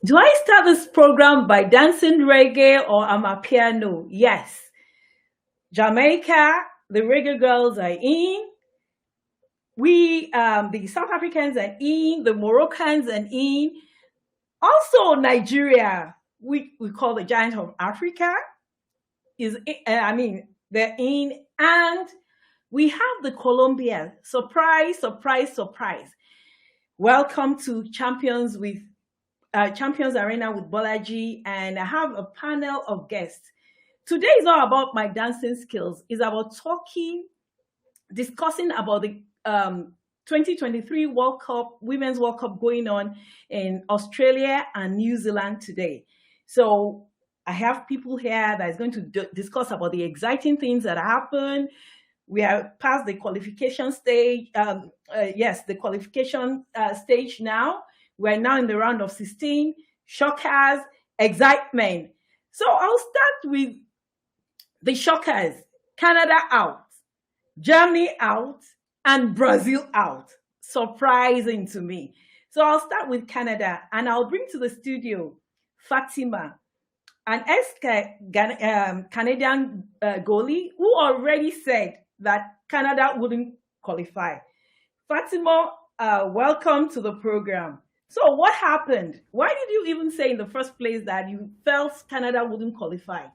Do I start this program by dancing reggae or amapiano? Yes. Jamaica, the reggae girls are in. The South Africans are in. The Moroccans are in. Also, Nigeria, we call the giant of Africa, is they're in. And we have the Colombia. Surprise, surprise, surprise. Welcome to Champions Arena with Bolaji, and I have a panel of guests. Today is not about my dancing skills. It's about discussing about the 2023 World Cup, Women's World Cup going on in Australia and New Zealand today. So I have people here that is going to discuss about the exciting things that happen. We are past the qualification stage. The qualification stage now. We're now in the round of 16. Shockers, excitement. So I'll start with the shockers. Canada out, Germany out, and Brazil out. Surprising to me. So I'll start with Canada, and I'll bring to the studio Fatima, an Canadian goalie who already said that Canada wouldn't qualify. Fatima, welcome to the program. So, what happened? Why did you even say in the first place that you felt Canada wouldn't qualify?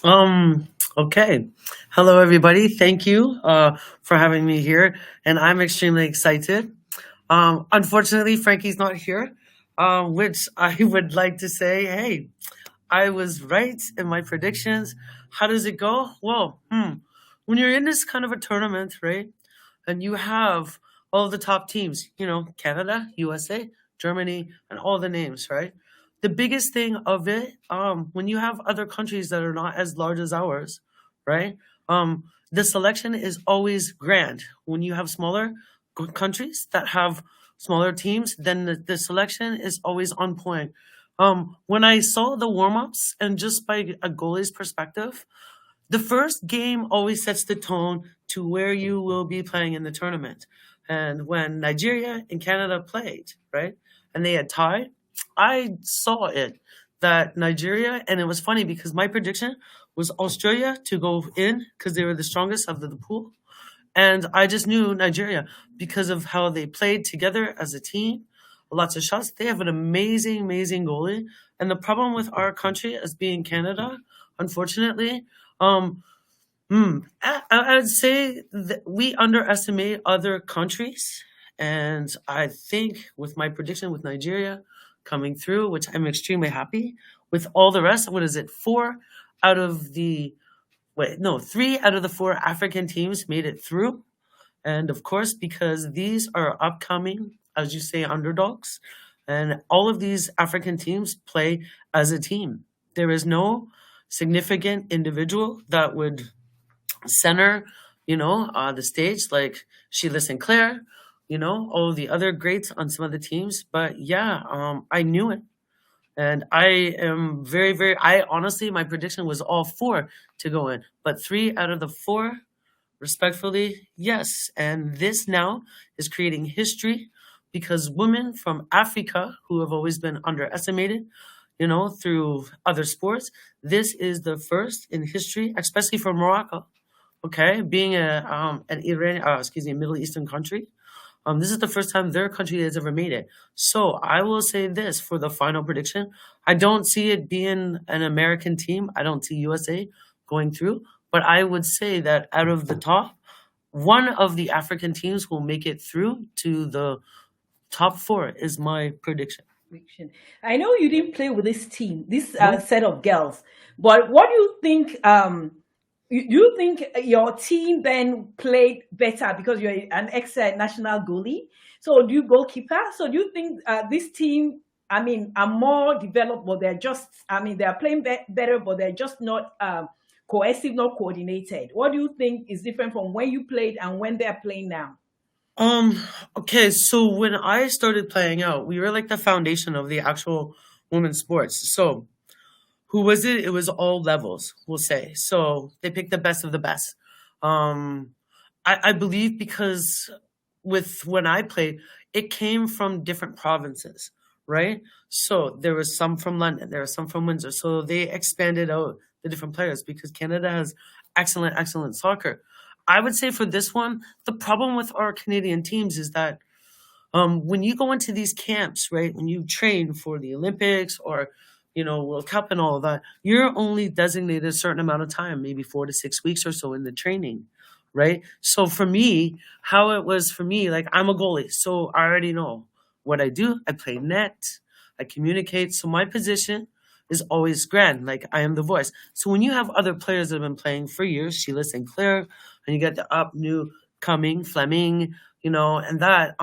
Okay. Hello, everybody. Thank you for having me here, and I'm extremely excited. Unfortunately, Frankie's not here, which I would like to say, hey, I was right in my predictions. How does it go? Well, when you're in this kind of a tournament, right, and you have all the top teams, Canada, USA, Germany, and all the names, right? The biggest thing of it, when you have other countries that are not as large as ours, right? The selection is always grand. When you have smaller countries that have smaller teams, then the selection is always on point. When I saw the warm-ups and just by a goalie's perspective, the first game always sets the tone to where you will be playing in the tournament. And when Nigeria and Canada played, right, and they had tied, I saw it that Nigeria, and it was funny because my prediction was Australia to go in because they were the strongest of the pool. And I just knew Nigeria because of how they played together as a team, lots of shots. They have an amazing, amazing goalie. And the problem with our country as being Canada, unfortunately, I'd say that we underestimate other countries. And I think with my prediction with Nigeria coming through, which I'm extremely happy with all the rest, what is it? 3 out of the 4 African teams made it through. And of course, because these are upcoming, as you say, underdogs, and all of these African teams play as a team. There is no significant individual that would center, the stage like Sheila Sinclair, all of the other greats on some of the teams. But yeah, I knew it. And I am very, very, honestly, my prediction was all 4 to go in, but 3 out of the 4, respectfully, yes. And this now is creating history because women from Africa who have always been underestimated, through other sports, this is the first in history, especially for Morocco. Okay, being a Middle Eastern country, this is the first time their country has ever made it. So I will say this for the final prediction: I don't see it being an American team. I don't see USA going through, but I would say that out of the top, one of the African teams will make it through to the top 4. Is my prediction. I know you didn't play with this team, this Nope. set of girls, but what do you think? You think your team then played better because you're an ex-national goalie? So do you goalkeeper? So do you think this team, are more developed, but they're just, they're playing better, but they're just not cohesive, not coordinated? What do you think is different from when you played and when they're playing now? Um, okay, so when I started playing out, we were like the foundation of the actual women's sports. So who was it? It was all levels, we'll say. So they picked the best of the best. Um, I believe because with when I played, it came from different provinces, right? So there was some from London, there was some from Windsor. So they expanded out the different players because Canada has excellent, excellent soccer. I would say for this one, the problem with our Canadian teams is that when you go into these camps, right, when you train for the Olympics or World Cup and all of that, you're only designated a certain amount of time, maybe 4 to 6 weeks or so in the training, right? So for me, how it was for me, like I'm a goalie, so I already know what I do. I play net, I communicate. So my position is always grand, like I am the voice. So when you have other players that have been playing for years, Sheila Sinclair, and you get the up new coming Fleming, and that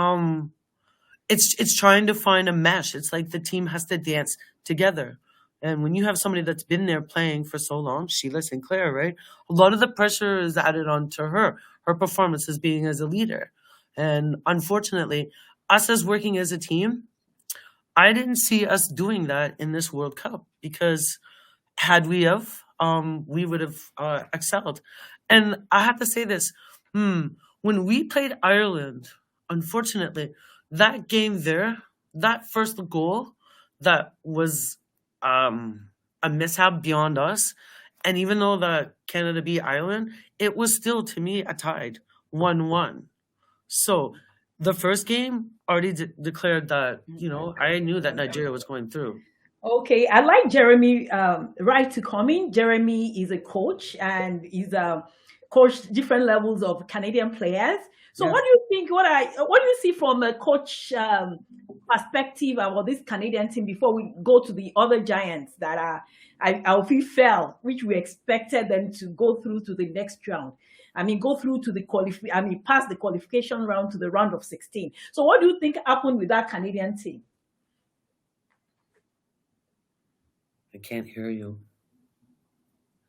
it's trying to find a mesh. It's like the team has to dance together. And when you have somebody that's been there playing for so long, Sheila Sinclair, right? A lot of the pressure is added onto her performance as being as a leader. And unfortunately, us as working as a team, I didn't see us doing that in this World Cup because had we would have excelled. And I have to say this, when we played Ireland, unfortunately, that game there, that first goal, that was a mishap beyond us. And even though the Canada beat Ireland, it was still to me a tied 1-1. So the first game already declared that I knew that Nigeria was going through. Okay, I like Jeremy right to come in. Jeremy is a coach and he's coached different levels of Canadian players. So Yeah. what do you think? What do you see from a coach perspective about this Canadian team before we go to the other giants that are I feel fell, which we expected them to go through to the next round. I mean, go through to the pass the qualification round to the round of 16. So what do you think happened with that Canadian team? I can't hear you.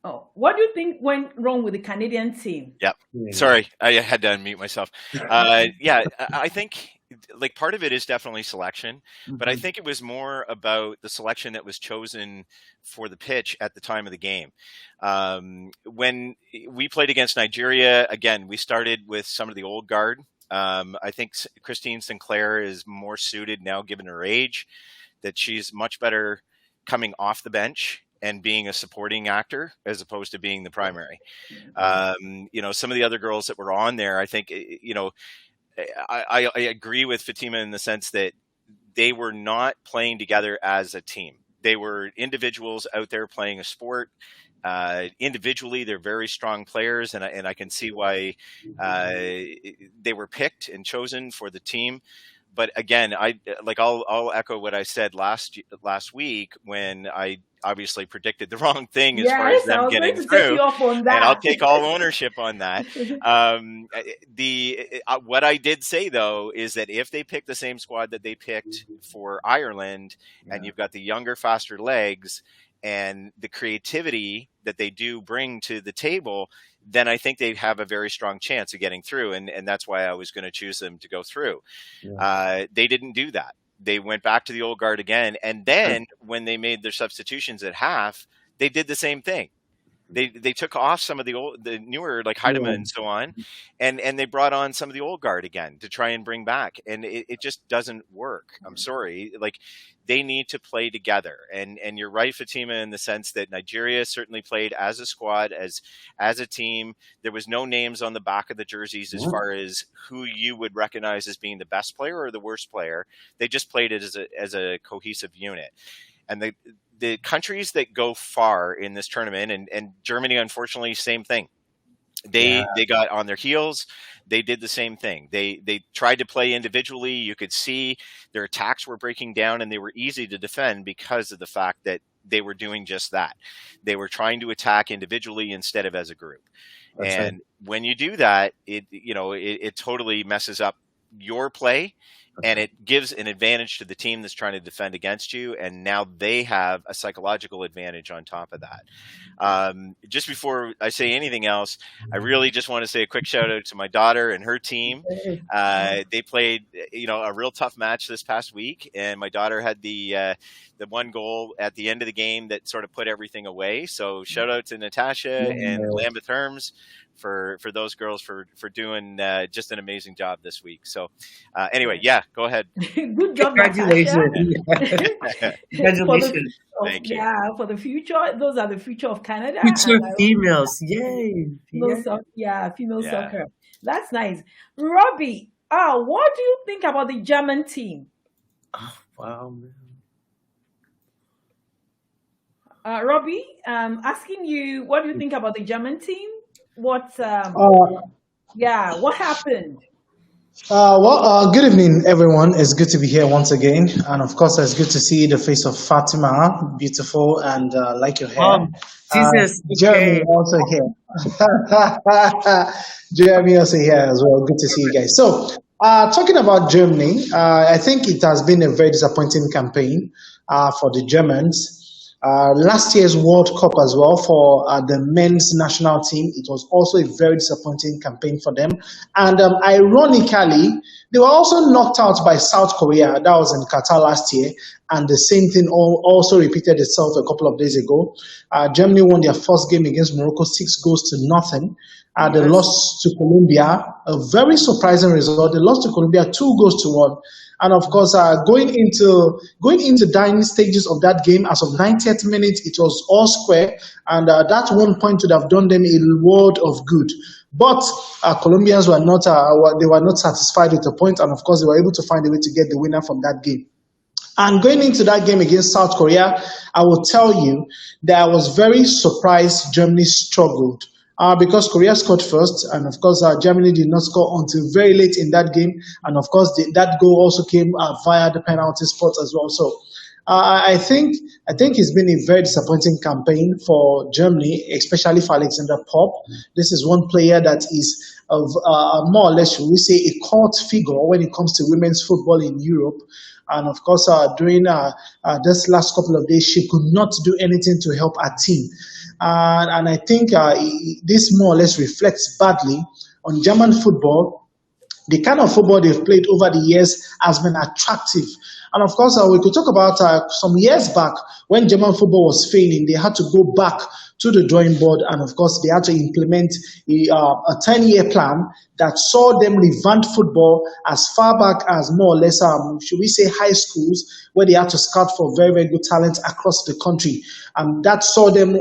Oh, what do you think went wrong with the Canadian team? Yep. Yeah. Sorry, I had to unmute myself. Yeah, I think like part of it is definitely selection, but I think it was more about the selection that was chosen for the pitch at the time of the game. When we played against Nigeria, again, we started with some of the old guard. I think Christine Sinclair is more suited now, given her age, that she's much better coming off the bench and being a supporting actor as opposed to being the primary. Some of the other girls that were on there, I think, I agree with Fatima in the sense that they were not playing together as a team. They were individuals out there playing a sport. Individually, they're very strong players, and I can see why they were picked and chosen for the team. But again, I'll echo what I said last week when I obviously predicted the wrong thing as far as Yes, I them was going getting to take through, you up on and I'll that. take all ownership on that. What I did say though is that if they pick the same squad that they picked for Ireland, and you've got the younger, faster legs and the creativity that they do bring to the table, then I think they have a very strong chance of getting through. And that's why I was going to choose them to go through. Yeah. They didn't do that. They went back to the old guard again. And then when they made their substitutions at half, they did the same thing. They took off some of the newer, like Heidemann and so on, and they brought on some of the old guard again to try and bring back. And it just doesn't work. I'm sorry. Like, they need to play together. And you're right, Fatima, in the sense that Nigeria certainly played as a squad, as a team. There was no names on the back of the jerseys as far as who you would recognize as being the best player or the worst player. They just played it as a cohesive unit. And the countries that go far in this tournament, and Germany, unfortunately, same thing. They got on their heels. They did the same thing. They tried to play individually. You could see their attacks were breaking down, and they were easy to defend because of the fact that they were doing just that. They were trying to attack individually instead of as a group. That's and right. when you do that, it totally messes up your play. And it gives an advantage to the team that's trying to defend against you. And now they have a psychological advantage on top of that. Just before I say anything else, I really just want to say a quick shout out to my daughter and her team. They played, a real tough match this past week. And my daughter had the one goal at the end of the game that sort of put everything away. So shout out to Natasha and Lambeth Herms for those girls for doing just an amazing job this week. So anyway, yeah, go ahead. Good job, Natasha. Congratulations. Thank you. Yeah, for the future, those are the future of Canada. Future and I hope females. Yay. female female soccer. That's nice. Robbie, what do you think about the German team? Oh, wow, man. Robbie, asking you, what do you think about the German team? What happened? Good evening, everyone. It's good to be here once again. And of course, it's good to see the face of Fatima, beautiful and like your hair. Jesus. Jeremy also here. Jeremy also here as well. Good to see you guys. So, talking about Germany, I think it has been a very disappointing campaign for the Germans. Last year's World Cup as well for the men's national team, it was also a very disappointing campaign for them. And ironically, they were also knocked out by South Korea. That was in Qatar last year. And the same thing also repeated itself a couple of days ago. Germany won their first game against Morocco 6-0. They lost to Colombia, a very surprising result. They lost to Colombia 2-1. And of course, going into dying stages of that game, as of 90th minute, it was all square, and that 1 point would have done them a world of good. But Colombians were not satisfied with the point, and of course, they were able to find a way to get the winner from that game. And going into that game against South Korea, I will tell you that I was very surprised Germany struggled. Because Korea scored first, and of course Germany did not score until very late in that game, and of course that goal also came via the penalty spot as well. So I think it's been a very disappointing campaign for Germany, especially for Alexander Popp. This is one player that is of more or less, should we say, a cult figure when it comes to women's football in Europe. And of course, during this last couple of days, she could not do anything to help her team. And I think this more or less reflects badly on German football. The kind of football they've played over the years has been attractive. And of course, we could talk about some years back when German football was failing. They had to go back to the drawing board, and of course, they had to implement a 10-year plan that saw them revamp football as far back as more or less, should we say, high schools, where they had to scout for very, very good talent across the country. And that saw them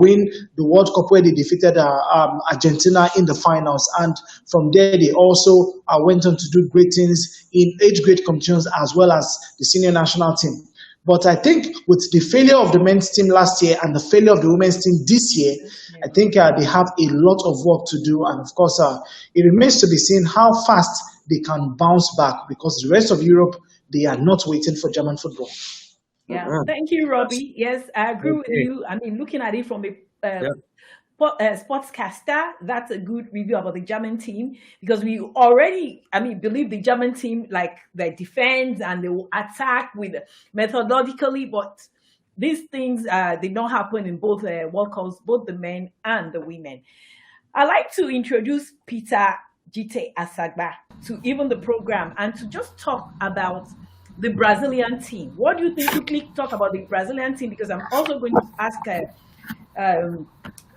win the World Cup, where they defeated Argentina in the finals. And from there, they also went on to do great things in age grade competitions as well as the senior national team. But I think with the failure of the men's team last year and the failure of the women's team this year, I think they have a lot of work to do. And of course, it remains to be seen how fast they can bounce back, because the rest of Europe, they are not waiting for German football. Yeah, thank you, Robbie. Yes, I agree with you. I mean, looking at it from a sportscaster, that's a good review about the German team, because we already, believe the German team, like they defend and they will attack with methodically, but these things did not happen in both World Cups, both the men and the women. I'd like to introduce Peter Jite Asagba to even the program and to just talk about the Brazilian team. What do you think? Quickly talk about the Brazilian team, because I'm also going to ask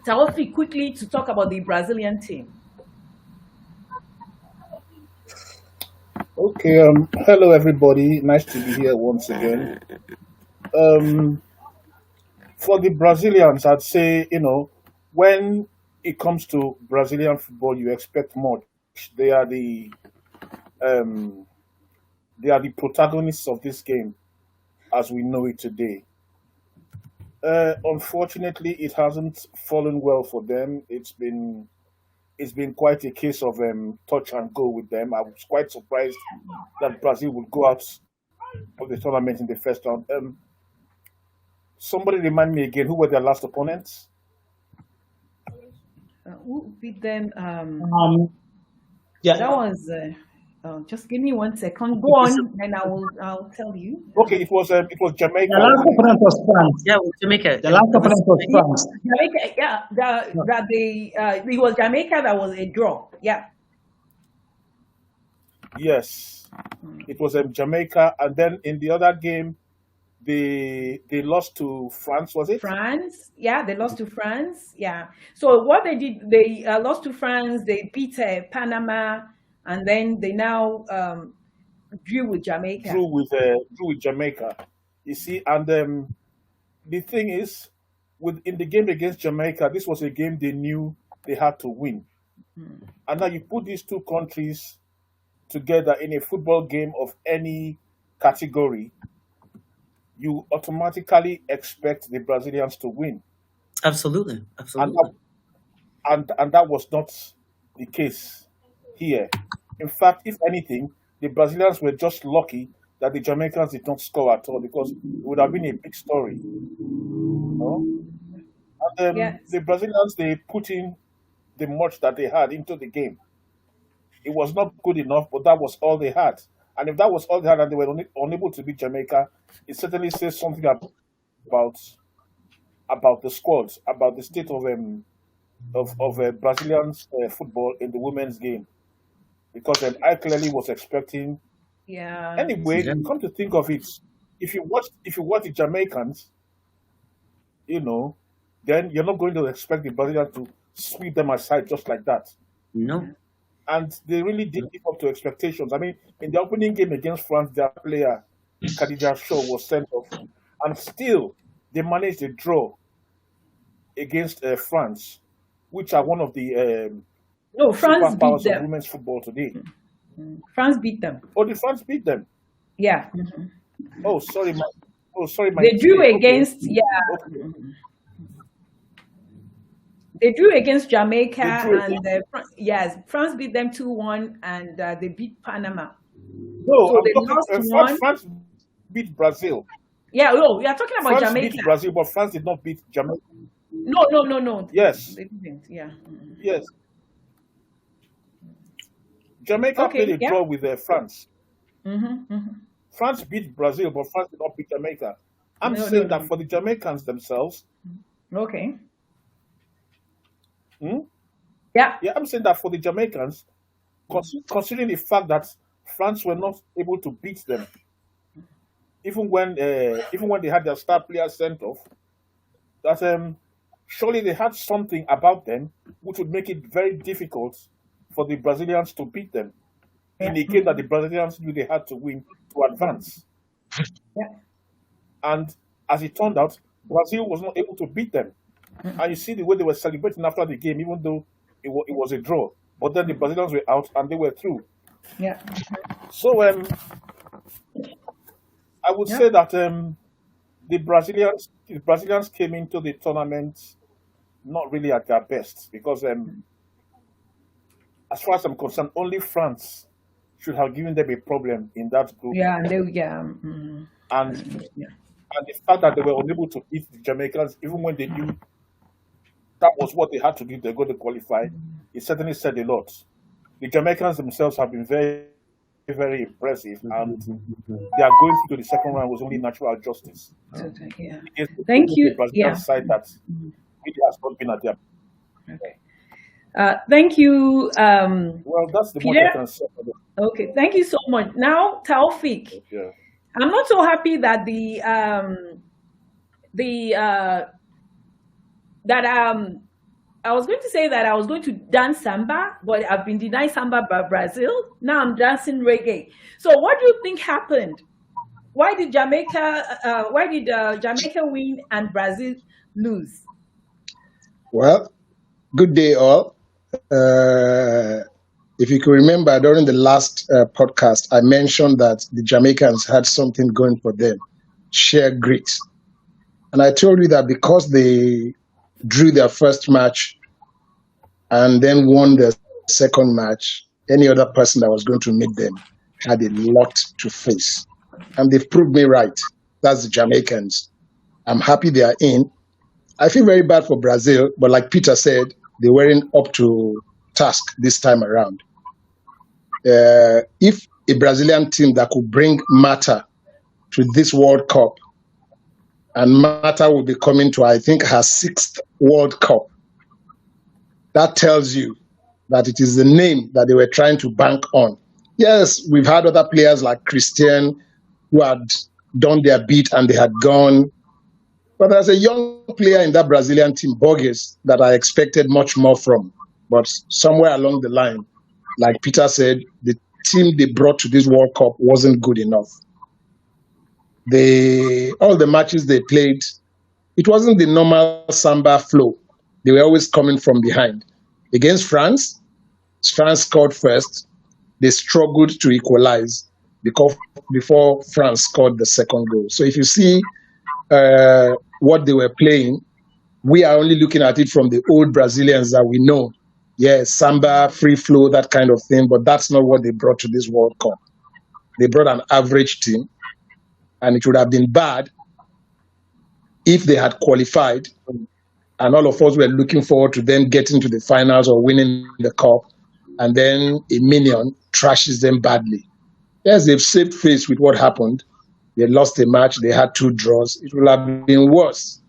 Taofi quickly to talk about the Brazilian team. Okay, hello everybody. Nice to be here once again. For the Brazilians, I'd say, when it comes to Brazilian football, you expect much. They are the protagonists of this game as we know it today. Unfortunately, it hasn't fallen well for them. It's been quite a case of touch and go with them. I was quite surprised that Brazil would go out of the tournament in the first round. Somebody remind me again, who were their last opponents? Who beat them? Yeah, That was. Just give me 1 second. Go on, and I'll tell you. Okay, it was Jamaica. the last opponent was France. Yeah, Jamaica. The last opponent was France. Jamaica, yeah. It was Jamaica that was a draw. Yeah. Yes, it was Jamaica, and then in the other game, they lost to France, was it? France, yeah, they lost to France, yeah. So what they did, they lost to France. They beat Panama, and then they now drew with Jamaica. Drew with Jamaica. You see, and the thing is, in the game against Jamaica, this was a game they knew they had to win. And now you put these two countries together in a football game of any category, you automatically expect the Brazilians to win. Absolutely. And Absolutely. that was not the case here. In fact, if anything, the Brazilians were just lucky that the Jamaicans did not score at all, because it would have been a big story. You know? And Yes. the Brazilians, they put in the much that they had into the game. It was not good enough, but that was all they had. And if that was all they had and they were unable to beat Jamaica, it certainly says something about the squads, about the state of Brazilians football in the women's game. Because I clearly was expecting. Yeah. Anyway, Yeah. come to think of it, if you watch the Jamaicans, you know, then you're not going to expect the Brazilians to sweep them aside just like that. No. And they really did live up to expectations. I mean, in the opening game against France, their player, Khadija Shaw, was sent off. And still, they managed a draw against France, which are one of the No, France beat superpowers of them. women's football today. France beat them. Oh, did France beat them? Yeah. Oh, sorry, my They drew mistake. Okay. against, yeah, Okay. they drew against Jamaica, They drew and yes, France beat them 2-1, and they beat Panama. No, So I'm they talking. lost one. France beat Brazil. Yeah, no, we are talking about France Jamaica. beat Brazil, but France did not beat Jamaica. No. Yes, They didn't. Yeah. yes. Jamaica Okay. played a Yeah. draw with France. Mm-hmm. France beat Brazil, but France did not beat Jamaica. I'm No, saying no. that for the Jamaicans themselves, Okay. hmm? Yeah. Yeah, I'm saying that for the Jamaicans, considering the fact that France were not able to beat them, even when they had their star players sent off, that surely they had something about them which would make it very difficult for the Brazilians to beat them in a game that the Brazilians knew they had to win to advance. Yeah. And as it turned out, Brazil was not able to beat them. And you see the way they were celebrating after the game, even though it was a draw. But then the Brazilians were out and they were through. Yeah. So I would Yeah. say that the Brazilians came into the tournament not really at their best, because as far as I'm concerned, only France should have given them a problem in that group. Yeah. And And yeah. and the fact that they were unable to beat the Jamaicans, even when they knew that was what they had to do, they're going to qualify, it certainly said a lot. The Jamaicans themselves have been very, very impressive, and their going through to the second round was only natural justice. Yeah. Against Thank you. the Brazilian Yeah. side that really has not been at their. Okay. Thank you. Well, that's the much Peter? I can say. Okay. Thank you so much. Now, Taufik. Yeah. I'm not so happy that I was going to say that I was going to dance samba, but I've been denied samba by Brazil. Now I'm dancing reggae. So what do you think happened? Why did Jamaica win and Brazil lose? Well, good day, all. If you can remember, during the last podcast, I mentioned that the Jamaicans had something going for them, sheer grit. And I told you that because they drew their first match and then won their second match, any other person that was going to meet them had a lot to face. And they've proved me right. That's the Jamaicans. I'm happy they are in. I feel very bad for Brazil, but like Peter said, they weren't up to task this time around. If a Brazilian team that could bring Mata to this World Cup, and Mata will be coming to, I think, her 6th World Cup, that tells you that it is the name that they were trying to bank on. Yes, we've had other players like Christian who had done their bit and they had gone. But there's a young player in that Brazilian team, Borges, that I expected much more from. But somewhere along the line, like Peter said, the team they brought to this World Cup wasn't good enough. All the matches they played, it wasn't the normal Samba flow. They were always coming from behind. Against France scored first. They struggled to equalize before France scored the second goal. So if you see what they were playing, we are only looking at it from the old Brazilians that we know. Yes, Samba, free flow, that kind of thing, but that's not what they brought to this World Cup. They brought an average team, and it would have been bad if they had qualified and all of us were looking forward to them getting to the finals or winning the cup, and then a minion trashes them badly. Yes, they've saved face with what happened. They lost a match, they had 2 draws. It would have been worse.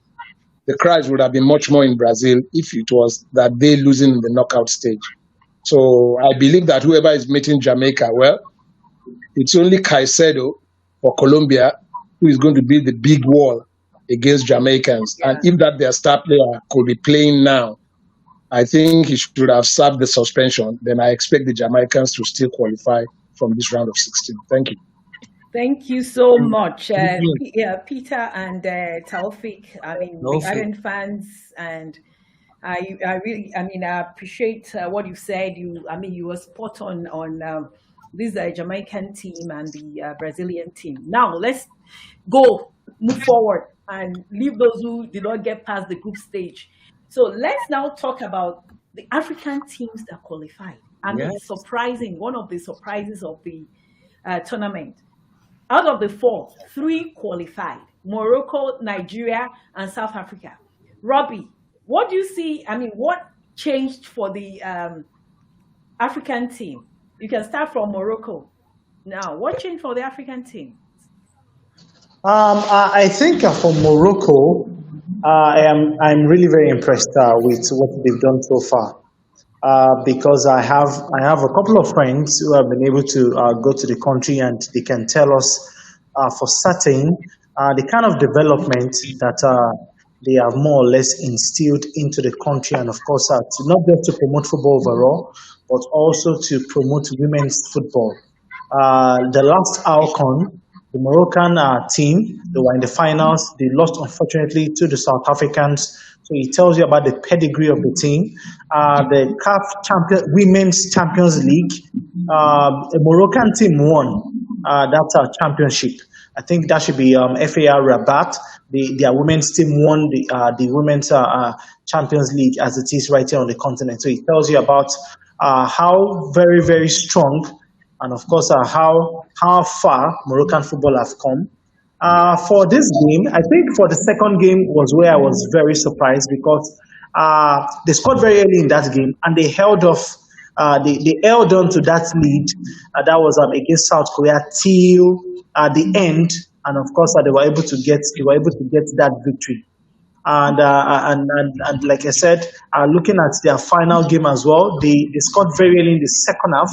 The cries would have been much more in Brazil if it was that they losing in the knockout stage. So I believe that whoever is meeting Jamaica, well, it's only Caicedo for Colombia who is going to be the big wall against Jamaicans. Yeah. And if that their star player could be playing now, I think he should have served the suspension. Then I expect the Jamaicans to still qualify from this round of 16. Thank you. Thank you so much, Peter and Taufik. I mean, we Taufik. Ireland fans, and I appreciate what you said. You were spot on this Jamaican team and the Brazilian team. Now let's move forward, and leave those who did not get past the group stage. So let's now talk about the African teams that qualified. I mean, Yes. surprising, one of the surprises of the tournament. Out of the 4, 3 qualified: Morocco, Nigeria, and South Africa. Robbie, what do you see? I mean, what changed for the African team? You can start from Morocco. Now, what changed for the African team? I think for Morocco, I'm really very impressed with what they've done so far. Because I have a couple of friends who have been able to go to the country, and they can tell us for certain the kind of development that they have more or less instilled into the country, and of course not just to promote football overall, but also to promote women's football. The last AFCON, the Moroccan team, they were in the finals. They lost, unfortunately, to the South Africans. So it tells you about the pedigree of the team. The CAF Women's Champions League, a Moroccan team won that championship. I think that should be FAR Rabat. Their women's team won the Women's Champions League as it is right here on the continent. So it tells you about how very, very strong, and of course how far Moroccan football have come. For this game, I think for the second game was where I was very surprised, because they scored very early in that game, and they held off. They held on to that lead that was against South Korea till the end, and of course they were able to get that victory. And like I said, looking at their final game as well, they scored very early in the second half,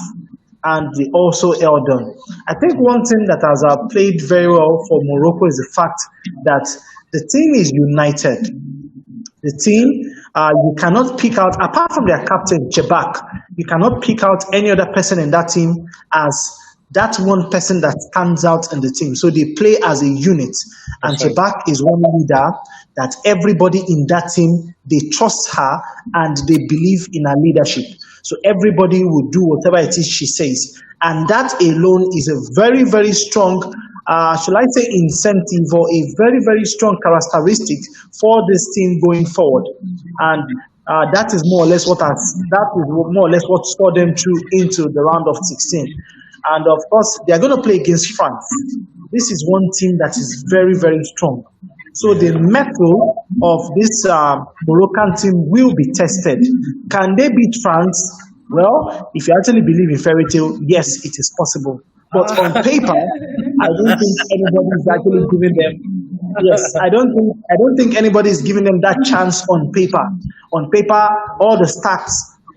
and they also held on. I think one thing that has played very well for Morocco is the fact that the team is united. The team, you cannot pick out, apart from their captain, Chebak, you cannot pick out any other person in that team as that one person that stands out in the team. So they play as a unit. And Okay. Chebak is one leader that everybody in that team, they trust her and they believe in her leadership. So everybody will do whatever it is she says. And that alone is a very, very strong, shall I say, incentive, or a very, very strong characteristic for this team going forward. And that is more or less what saw them through into the round of 16. And of course, they are going to play against France. This is one team that is very, very strong. So the mettle of this Moroccan team will be tested. Can they beat France? Well, if you actually believe in fairy tale, yes, it is possible. But on paper, I don't think anybody is actually giving them. Yes, I don't think anybody is giving them that chance on paper. On paper, all the stats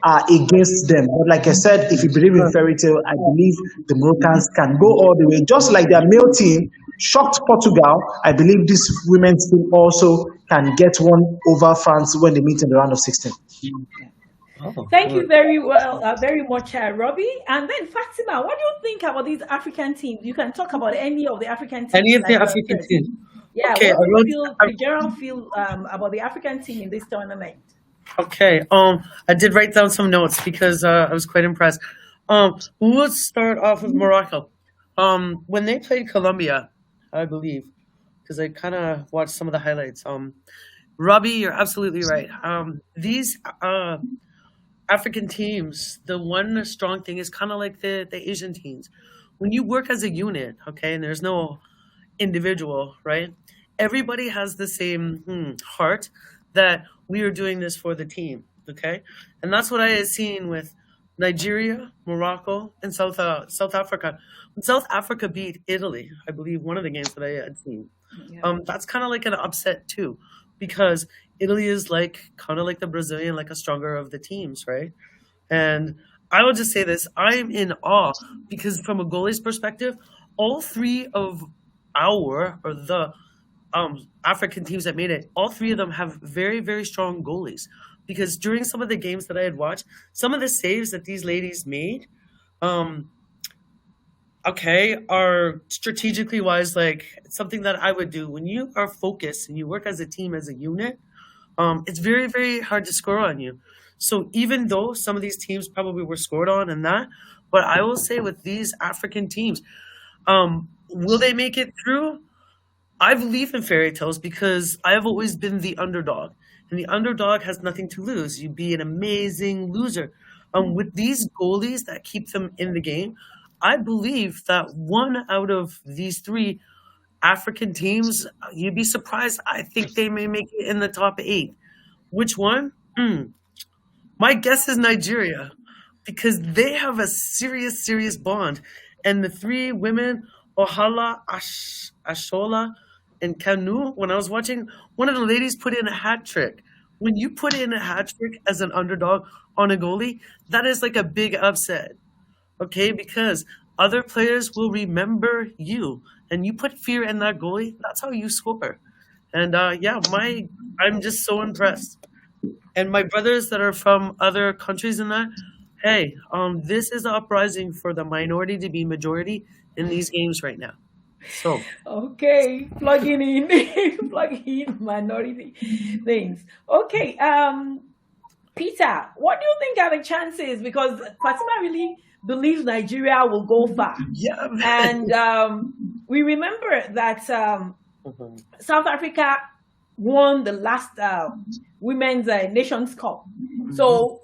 against them. But like I said, if you believe in fairy tale, I believe the Moroccans can go all the way. Just like their male team shocked Portugal, I believe this women's team also can get one over France when they meet in the round of 16. Oh, Thank you good. very much, Robbie. And then Fatima, what do you think about these African teams? You can talk about any of the African teams. Any of the like African first. teams? Yeah, Okay, what do I you wrote. feel, the general feel about the African team in this tournament? Okay. I did write down some notes because I was quite impressed. Let's start off with Morocco. When they played Colombia, I believe, because I kind of watched some of the highlights. Robbie, you're absolutely right. These African teams, the one strong thing is kind of like the Asian teams. When you work as a unit, okay, and there's no individual, right? Everybody has the same heart that we are doing this for the team, okay? And that's what I had seen with Nigeria, Morocco, and South Africa. When South Africa beat Italy, I believe one of the games that I had seen, Yeah. that's kind of like an upset too, because Italy is like kind of like the Brazilian, like a stronger of the teams, right? And I will just say this: I am in awe because from a goalie's perspective, all three of the African teams that made it, all three of them have very, very strong goalies. Because during some of the games that I had watched, some of the saves that these ladies made, are strategically wise, like something that I would do. When you are focused and you work as a team, as a unit, it's very, very hard to score on you. So even though some of these teams probably were scored on and that, but I will say with these African teams, will they make it through? I believe in fairy tales because I have always been the underdog, and the underdog has nothing to lose. You'd be an amazing loser. With these goalies that keep them in the game, I believe that one out of these three African teams, you'd be surprised. I think they may make it in the top 8. Which one? My guess is Nigeria, because they have a serious, serious bond. And the three women, Ohala, Ashola, and Kanu, when I was watching, one of the ladies put in a hat trick. When you put in a hat trick as an underdog on a goalie, that is like a big upset, okay? Because other players will remember you, and you put fear in that goalie, that's how you score. And I'm just so impressed. And my brothers that are from other countries and that, hey, this is an uprising for the minority to be majority in these games right now. So Okay, plugging in, plugging in minority things. Okay, Peter, what do you think are the chances? Because Fatima really believes Nigeria will go far, yeah, and we remember that South Africa won the last Women's Nations Cup. So,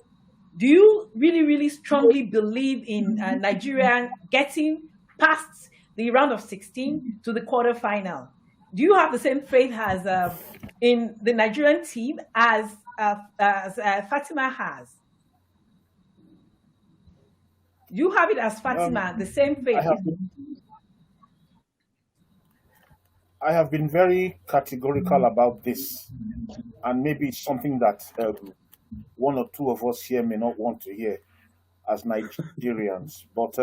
do you really, really strongly believe in Nigeria getting past the round of 16 to the quarterfinal? Do you have the same faith as in the Nigerian team as Fatima has? You have it as Fatima, the same faith. I have been very categorical about this, and maybe it's something that one or two of us here may not want to hear as Nigerians, but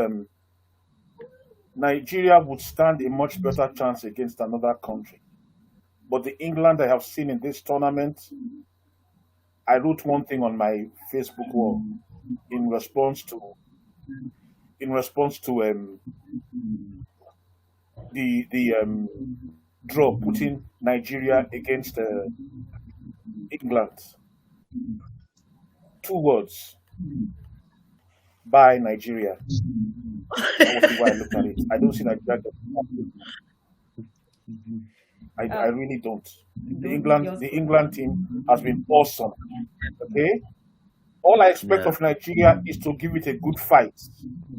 Nigeria would stand a much better chance against another country. But the England I have seen in this tournament, I wrote one thing on my Facebook wall in response to the draw, putting Nigeria against England. 2 words: by Nigeria. That was the way I looked at it. I don't see Nigeria. I really don't. The England team has been awesome. Okay, all I expect yeah, of Nigeria is to give it a good fight.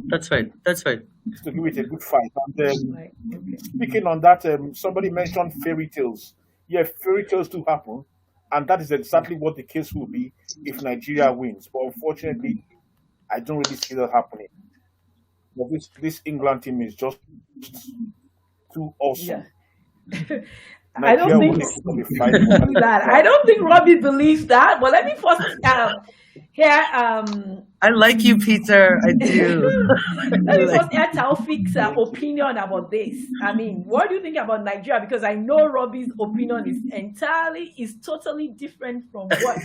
that's right. That's right. Is to give it a good fight. And Right. Okay. speaking on that, somebody mentioned fairy tales. Yeah, fairy tales do happen, and that is exactly what the case will be if Nigeria wins. But unfortunately, I don't really see that happening. But this England team is just too awesome. Yeah. I don't Nigeria will think make it a fight. that. I don't think Robbie believes that. But let me first Here, I like you, Peter. I do. let me first hear Taufik's opinion about this. I mean, what do you think about Nigeria? Because I know Robbie's opinion is totally different from what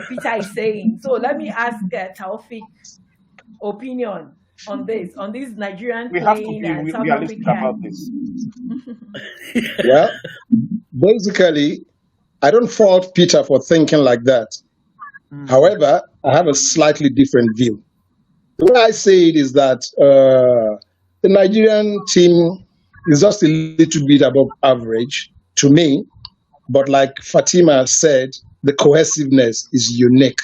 Peter is saying. So let me ask Taufik's opinion on this Nigerian We have to playing be South realistic about Africa. this. Well, basically, I don't fault Peter for thinking like that. However, I have a slightly different view. The way I say it is that the Nigerian team is just a little bit above average to me. But like Fatima said, the cohesiveness is unique.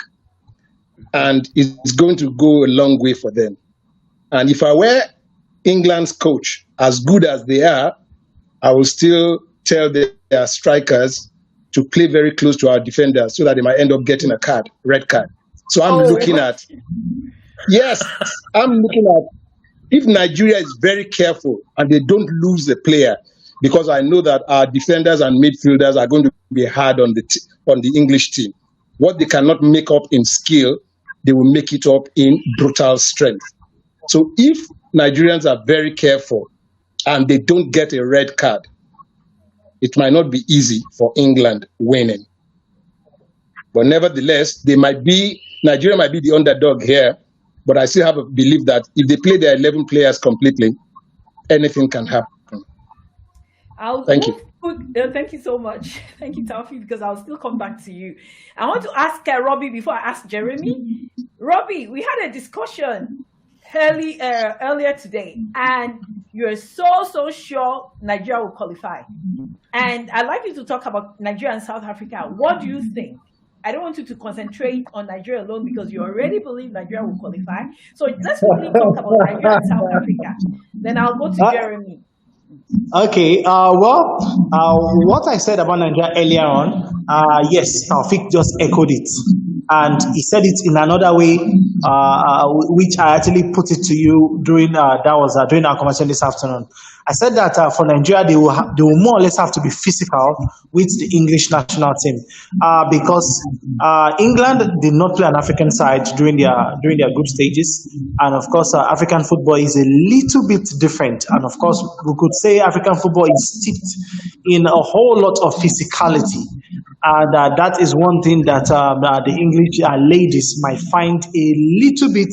And it's going to go a long way for them. And if I were England's coach, as good as they are, I will still tell their strikers to play very close to our defenders so that they might end up getting a red card. So I'm looking at, if Nigeria is very careful and they don't lose the player, because I know that our defenders and midfielders are going to be hard on the English team. What they cannot make up in skill, they will make it up in brutal strength. So if Nigerians are very careful and they don't get a red card, it might not be easy for England winning. But nevertheless, Nigeria might be the underdog here, but I still have a belief that if they play their 11 players completely, anything can happen. Thank you. Thank you so much. Thank you, Taufik, because I'll still come back to you. I want to ask Robbie before I ask Jeremy. Robbie, we had a discussion earlier today, and you're so sure Nigeria will qualify. And I'd like you to talk about Nigeria and South Africa. What do you think? I don't want you to concentrate on Nigeria alone because you already believe Nigeria will qualify. So let's quickly talk about Nigeria and South Africa. Then I'll go to Jeremy. Okay. What I said about Nigeria earlier on, yes, Taufik just echoed it. And he said it in another way, which I actually put it to you during our conversation this afternoon. I said that for Nigeria, they will more or less have to be physical with the English national team because England did not play an African side during their group stages, and of course, African football is a little bit different. And of course, we could say African football is steeped in a whole lot of physicality. And that is one thing that the English ladies might find a little bit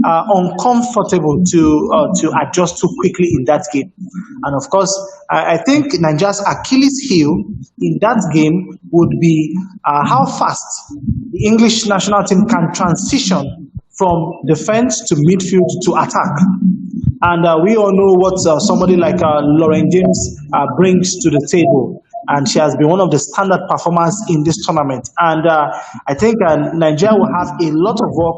uncomfortable to adjust to quickly in that game. And of course, I think Nigeria's Achilles heel in that game would be how fast the English national team can transition from defense to midfield to attack. And we all know what somebody like Lauren James brings to the table. And she has been one of the standard performers in this tournament. And I think Nigeria will have a lot of work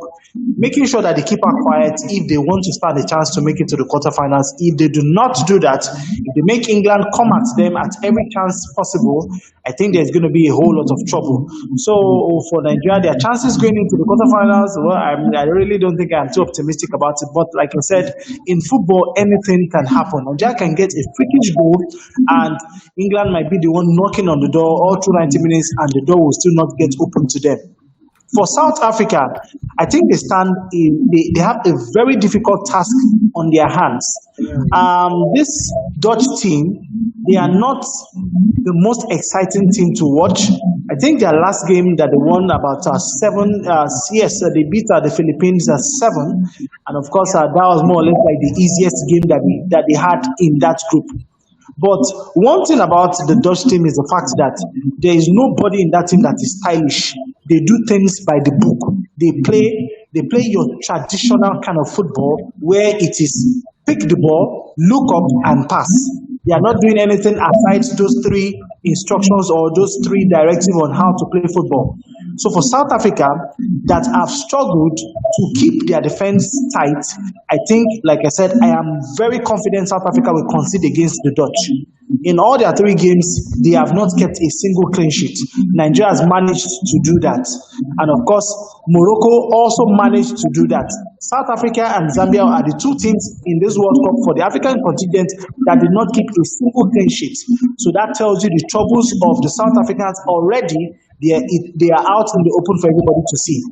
making sure that they keep her quiet if they want to stand a chance to make it to the quarterfinals. If they do not do that, if they make England come at them at every chance possible, I think there's going to be a whole lot of trouble. So for Nigeria, their chances going into the quarterfinals, well, I really don't think I'm too optimistic about it. But like I said, in football, anything can happen. Nigeria can get a freakish goal, and England might be the one knocking on the door all through 90 minutes, and the door will still not get open to them. For South Africa, I think they have a very difficult task on their hands. This Dutch team, they are not the most exciting team to watch. I think their last game that they won about 7, they beat the Philippines 7. And of course, that was more or less like the easiest game that they had in that group. But one thing about the Dutch team is the fact that there is nobody in that team that is stylish. They do things by the book. They play your traditional kind of football where it is pick the ball, look up and pass. They are not doing anything aside those 3 instructions or those 3 directives on how to play football. So for South Africa that have struggled to keep their defense tight, I think, like I said, I am very confident South Africa will concede against the Dutch. In all their 3 games, they have not kept a single clean sheet. Nigeria has managed to do that. And of course, Morocco also managed to do that. South Africa and Zambia are the 2 teams in this World Cup for the African contingent that did not keep a single clean sheet. So that tells you the troubles of the South Africans already. they are out in the open for everybody to see.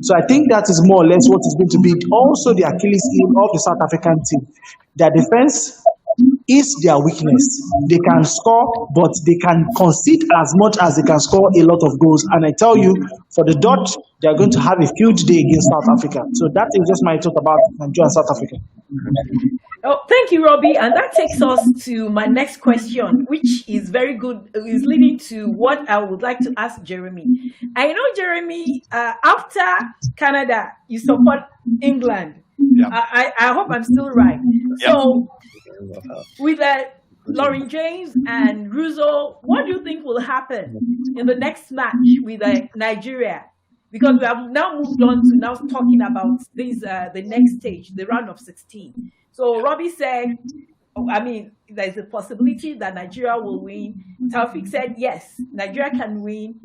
So I think that is more or less what is going to be also the Achilles heel of the South African team. Their defense is their weakness. They can score, but they can concede as much as they can score a lot of goals. And I tell you, for the Dutch, they are going to have a huge day against South Africa. So that is just my thought about Nigeria and South Africa. Oh, thank you, Robbie. And that takes us to my next question, which is very good. Is leading to what I would like to ask Jeremy. I know, Jeremy, after Canada, you support England. Yeah. I hope I'm still right. Yeah. So, with Lauren James and Russo, what do you think will happen in the next match with Nigeria? Because we have now moved on to now talking about this the next stage, the round of 16. So Robbie said, there's a possibility that Nigeria will win. Taufik said, yes, Nigeria can win.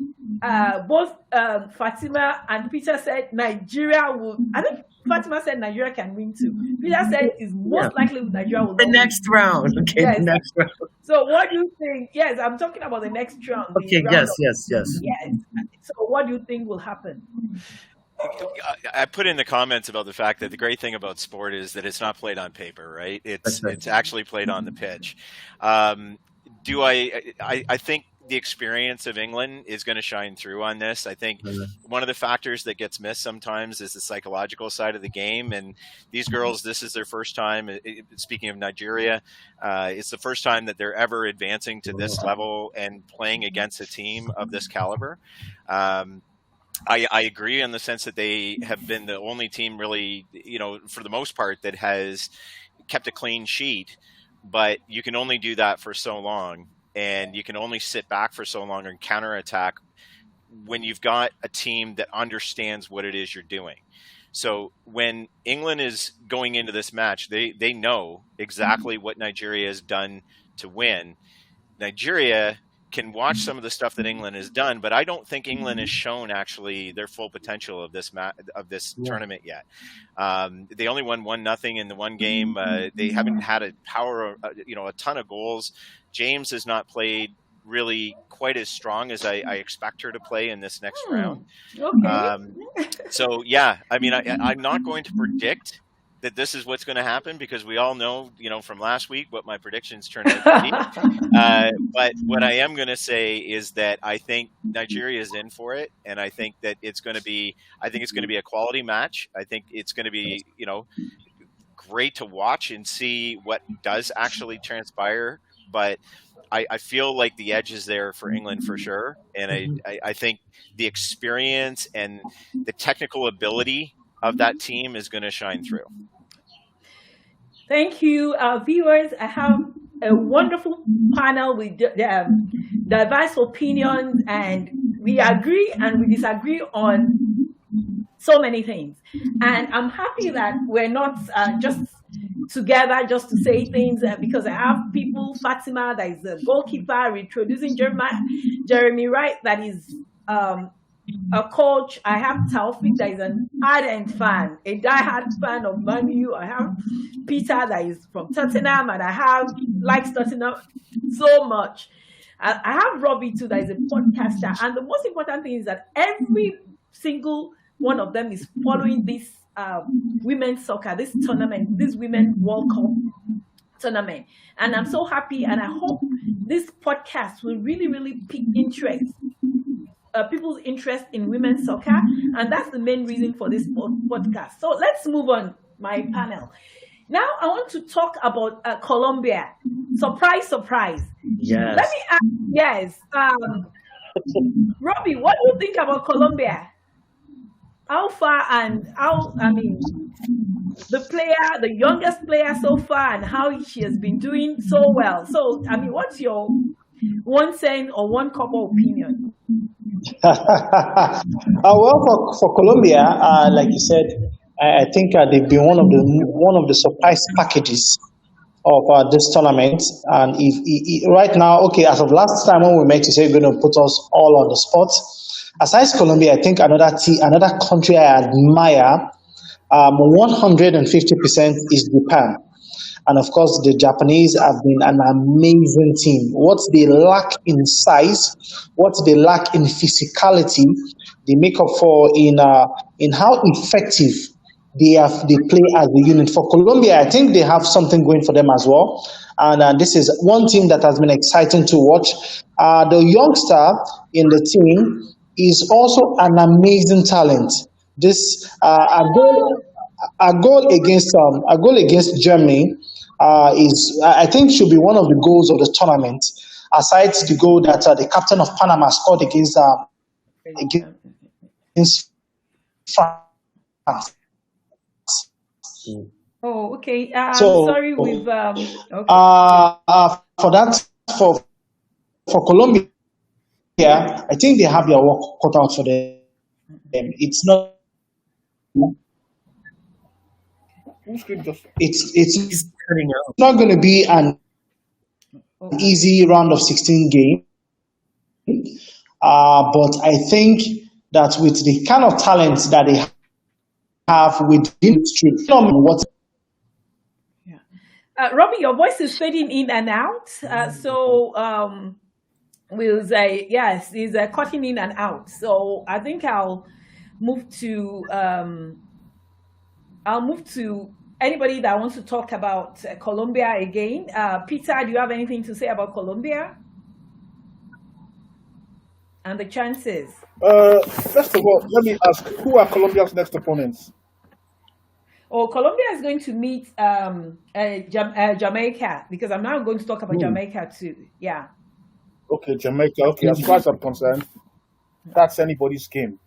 Both Fatima and Peter said Nigeria will. I think Fatima said Nigeria can win too. Peter said it's most likely Nigeria will win. The next round. Okay, yes. The next round. So what do you think? Yes, I'm talking about the next round. Okay, yes. So what do you think will happen? I put in the comments about the fact that the great thing about sport is that it's not played on paper, right? It's actually played on the pitch. I think the experience of England is going to shine through on this. I think one of the factors that gets missed sometimes is the psychological side of the game. And these girls, this is their first time. Speaking of Nigeria, it's the first time that they're ever advancing to this level and playing against a team of this caliber. I agree in the sense that they have been the only team really, for the most part, that has kept a clean sheet, but you can only do that for so long, and you can only sit back for so long and counterattack when you've got a team that understands what it is you're doing. So when England is going into this match, they know exactly what Nigeria has done to win. Nigeria can watch some of the stuff that England has done, but I don't think England has shown actually their full potential of this tournament yet. They only won 1-0 in the one game. They haven't had a ton of goals. James has not played really quite as strong as I expect her to play in this next round. Okay. So yeah, I'm not going to predict that this is what's going to happen, because we all know, from last week what my predictions turned out to be. But what I am going to say is that I think Nigeria is in for it, and I think that it's going to be a quality match. I think it's going to be, great to watch and see what does actually transpire. But I feel like the edge is there for England for sure, and I think the experience and the technical ability of that team is going to shine through. Thank you, viewers. I have a wonderful panel with diverse opinions, and we agree and we disagree on so many things. And I'm happy that we're not just together just to say things, because I have people, Fatima, that is a goalkeeper, introducing Jeremy Wright, that is a coach. I have Taufik, that is an ardent fan, a diehard fan of Man U. I have Peter, that is from Tottenham, and I have likes Tottenham so much. I have Robbie too, that is a podcaster. And the most important thing is that every single one of them is following this women's soccer, this tournament, this Women's World Cup tournament. And I'm so happy, and I hope this podcast will really, really pique people's interest in women's soccer, and that's the main reason for this podcast. So let's move on, my panel. Now I want to talk about Colombia. Surprise, surprise. Yes. Let me ask, yes. Robbie, what do you think about Colombia? How far and how, the youngest player so far, and how she has been doing so well. So, what's your one cent or one couple opinion? Well, for Colombia, like you said, I think they've been one of the surprise packages of this tournament. And if right now, okay, as of last time when we met, you said you're going to put us all on the spot. Aside Colombia, I think another country I admire 150% is Japan. And of course, the Japanese have been an amazing team. What they lack in size, what they lack in physicality, they make up for in how effective they play as a unit. For Colombia, I think they have something going for them as well. And this is one team that has been exciting to watch. The youngster in the team is also an amazing talent. This a goal against Germany is, I think, should be one of the goals of the tournament. Aside the goal that the captain of Panama scored against France. Oh, okay. I'm So sorry, we've okay. for that, for Colombia, I think they have their work cut out for them. It's not. It's He's cutting out. not going to be an Oh, easy round of 16 game. But I think that with the kind of talent that they have within the street, what yeah. Robbie, your voice is fading in and out. So we'll say yes, it's cutting in and out. So I think I'll move to anybody that wants to talk about Colombia again. Peter, do you have anything to say about Colombia and the chances? First of all, let me ask, who are Colombia's next opponents? Oh, Colombia is going to meet Jamaica, because I'm now going to talk about Jamaica too. Yeah. Okay, Jamaica. Okay, as far as I'm concerned, that's anybody's game.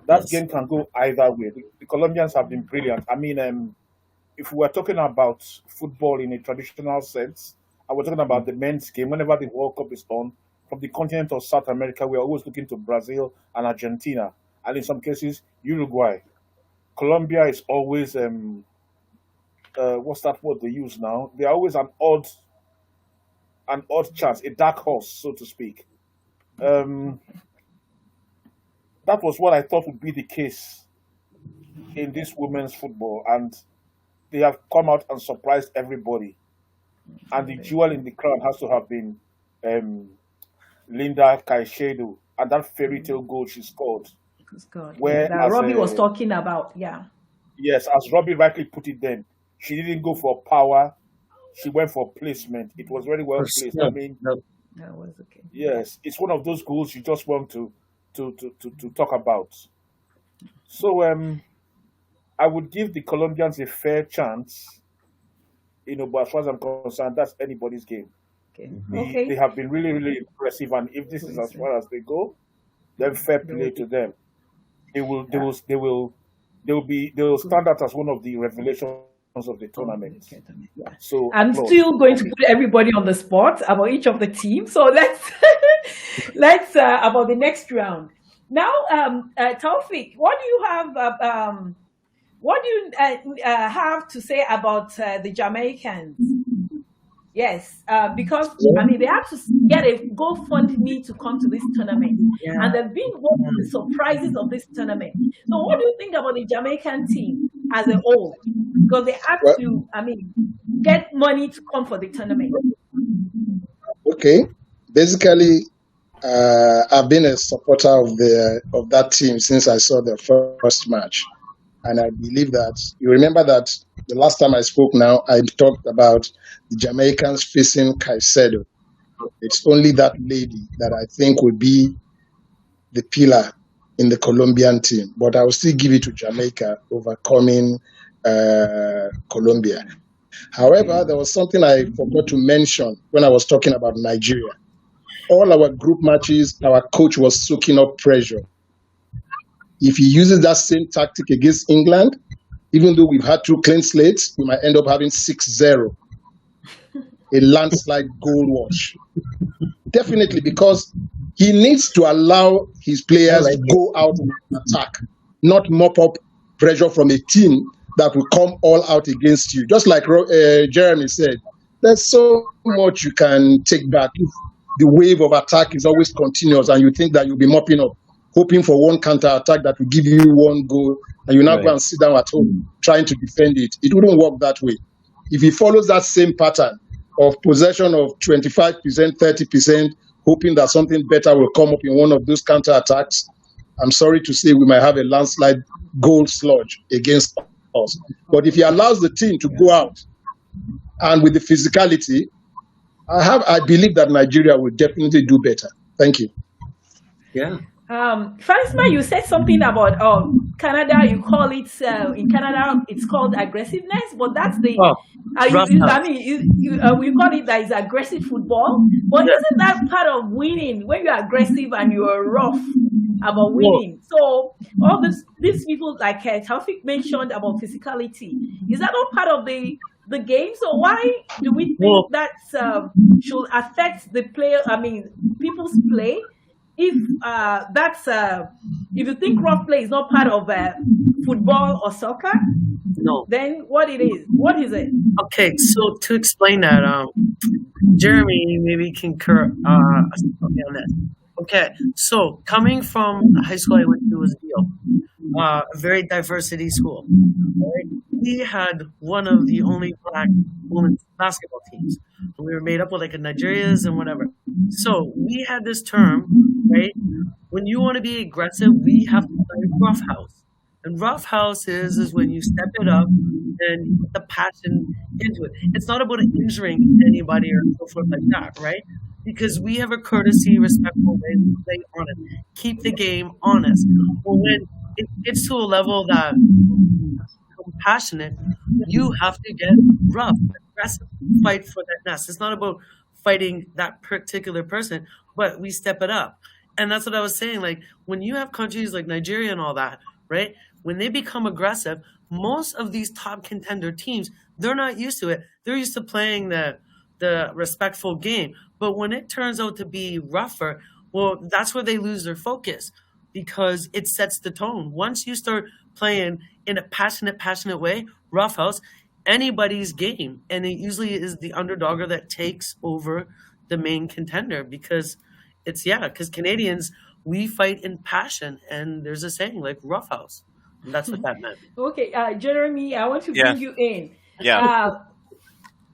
That game can go either way. The Colombians have been brilliant. I mean, if we were talking about football in a traditional sense, and we're talking about the men's game, whenever the World Cup is on, from the continent of South America, we're always looking to Brazil and Argentina, and in some cases, Uruguay. Colombia is always, what's that word they use now? They're always an odd chance, a dark horse, so to speak. That was what I thought would be the case in this women's football, and they have come out and surprised everybody. And the jewel in the crown has to have been Linda Caicedo, and that fairy tale goal she scored. God, Where that as Robbie was a- talking about. Yeah. Yes, as Robbie rightly put it then, she didn't go for power, she went for placement. It was very well placed. I mean, That was okay. yes, it's one of those goals you just want to talk about. So I would give the Colombians a fair chance, but as far as I'm concerned, that's anybody's game. Okay. They Okay. have been really, really impressive, and if this is as far as they go, then fair play to them. They will stand out as one of the revelations of the tournament. Yeah. So I'm applause. still going to put everybody on the spot about each of the teams. So let's about the next round. Now, Taufik, what do you have to say about the Jamaicans? Yes, because I mean they have to get a GoFundMe to come to this tournament, and they've been one of the surprises of this tournament. So, what do you think about the Jamaican team as a whole? Because they have Well, to, get money to come for the tournament. okay. Basically, I've been a supporter of that team since I saw the first match, and I believe that you remember that the last time I spoke. Now I talked about the Jamaicans facing Caicedo. It's only that lady that I think would be the pillar in the Colombian team, but I will still give it to Jamaica overcoming Colombia. However, there was something I forgot to mention when I was talking about Nigeria. All our group matches, our coach was soaking up pressure. If he uses that same tactic against England, even though we've had 2 clean slates, we might end up having 6-0. A landslide goal wash. Definitely, because he needs to allow his players to go out and attack, not mop up pressure from a team that will come all out against you. Just like Jeremy said, there's so much you can take back. If the wave of attack is always continuous and you think that you'll be mopping up, hoping for one counter attack that will give you 1 goal, and you now go and sit down at home trying to defend it. It wouldn't work that way. if he follows that same pattern of possession of 25%, 30%, hoping that something better will come up in one of those counterattacks, I'm sorry to say we might have a landslide goal sludge against us. But if he allows the team to go out and with the physicality, I believe that Nigeria will definitely do better. Thank you. Yeah. Farisma, you said something about Canada. You call it in Canada, it's called aggressiveness, but that's the. Rough house. We call it that is aggressive football. But isn't that part of winning when you're aggressive and you're rough about winning? So all these people like Taufik mentioned about physicality, is that all part of the game? So why do we think that should affect the player? I mean, people's play. If if you think rough play is not part of football or soccer, no, then what is it? Okay, so to explain that, Jeremy maybe concur on that. Okay, so coming from the high school I went to was Deal, a very diversity school. Right? We had one of the only black women's basketball teams. We were made up with like a Nigerians and whatever. So we had this term, right? When you want to be aggressive, we have to play roughhouse. And roughhouse is when you step it up and you put the passion into it. It's not about injuring anybody or so forth like that, right? Because we have a courtesy, respectful way we play honest. Keep the game honest. But when it gets to a level that passionate, you have to get rough, aggressive, fight for that nest. It's not about fighting that particular person, but we step it up. And that's what I was saying. Like when you have countries like Nigeria and all that, right? When they become aggressive, most of these top contender teams, they're not used to it. They're used to playing the respectful game. But when it turns out to be rougher, well, that's where they lose their focus because it sets the tone. Once you start playing in a passionate way, roughhouse, anybody's game. And it usually is the underdogger that takes over the main contender because because Canadians, we fight in passion. And there's a saying like roughhouse. And that's what that meant. Okay, Jeremy, I want to bring you in. Yeah.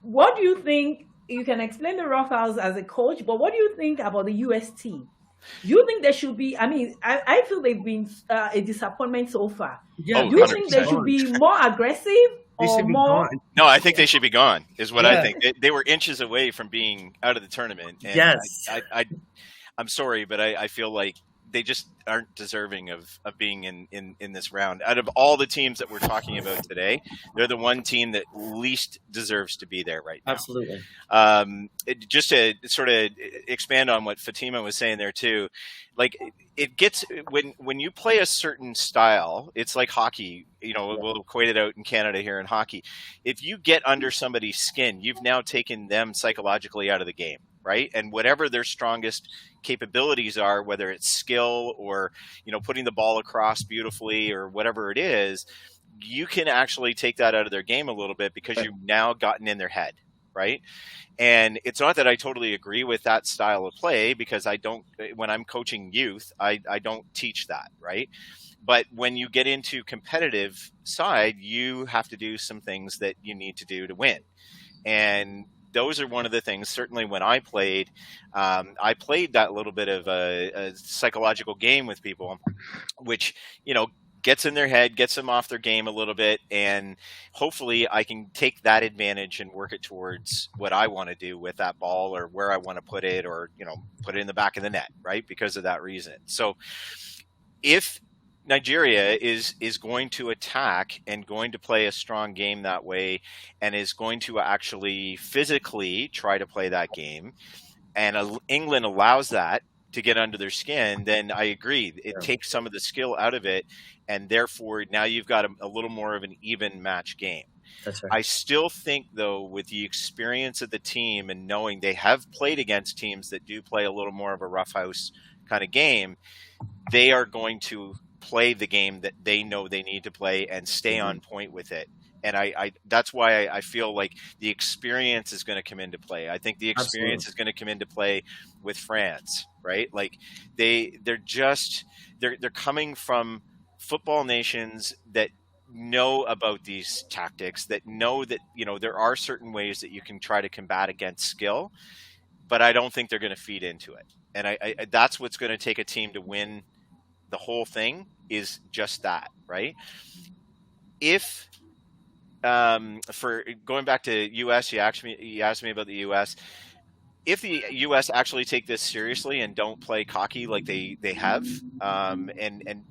What do you think? You can explain the roughhouse as a coach, but what do you think about the US team? Do you think there should be? I mean, I feel they've been a disappointment so far. Yeah, do you think they should be more aggressive or more? No, I think they should be gone. Is what I think. They were inches away from being out of the tournament. And yes, I'm sorry, but I feel like they just aren't deserving of being in this round. Out of all the teams that we're talking about today, they're the one team that least deserves to be there right now. Absolutely. Just to sort of expand on what Fatima was saying there too, like it gets when you play a certain style, it's like hockey. You know, we'll equate it out in Canada here in hockey. If you get under somebody's skin, you've now taken them psychologically out of the game. Right. And whatever their strongest capabilities are, whether it's skill or, putting the ball across beautifully or whatever it is, you can actually take that out of their game a little bit because you've now gotten in their head. Right. And it's not that I totally agree with that style of play because when I'm coaching youth, I don't teach that. Right. But when you get into competitive side, you have to do some things that you need to do to win. And those are one of the things, certainly when I played that little bit of a psychological game with people, which, gets in their head, gets them off their game a little bit. And hopefully I can take that advantage and work it towards what I want to do with that ball or where I want to put it or, put it in the back of the net, right? Because of that reason. So if Nigeria is going to attack and going to play a strong game that way and is going to actually physically try to play that game, and England allows that to get under their skin, then I agree. It takes some of the skill out of it, and therefore now you've got a little more of an even match game. That's right. I still think, though, with the experience of the team and knowing they have played against teams that do play a little more of a roughhouse kind of game, they are going to play the game that they know they need to play and stay on point with it. And I that's why I feel like the experience is going to come into play. I think the experience is going to come into play with France, right? Like they're coming from football nations that know about these tactics, that know that, there are certain ways that you can try to combat against skill, but I don't think they're going to feed into it. And I that's what's going to take a team to win the whole thing, is just that, right? If for going back to US, you asked me about the US. If the US actually take this seriously and don't play cocky like they have, and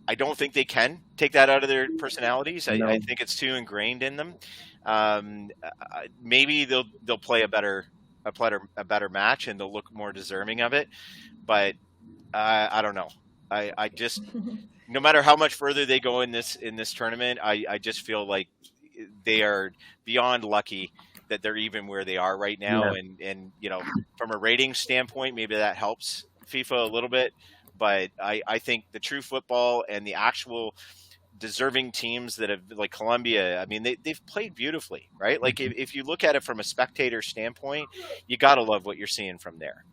I don't think they can take that out of their personalities. No. I think it's too ingrained in them. Maybe they'll play a better match, and they'll look more deserving of it. But I don't know. I just, no matter how much further they go in this tournament, I just feel like they are beyond lucky that they're even where they are right now. Yeah. And from a rating standpoint, maybe that helps FIFA a little bit. But I think the true football and the actual deserving teams that have, like Colombia, I mean, they've played beautifully, right? Like if you look at it from a spectator standpoint, you got to love what you're seeing from there.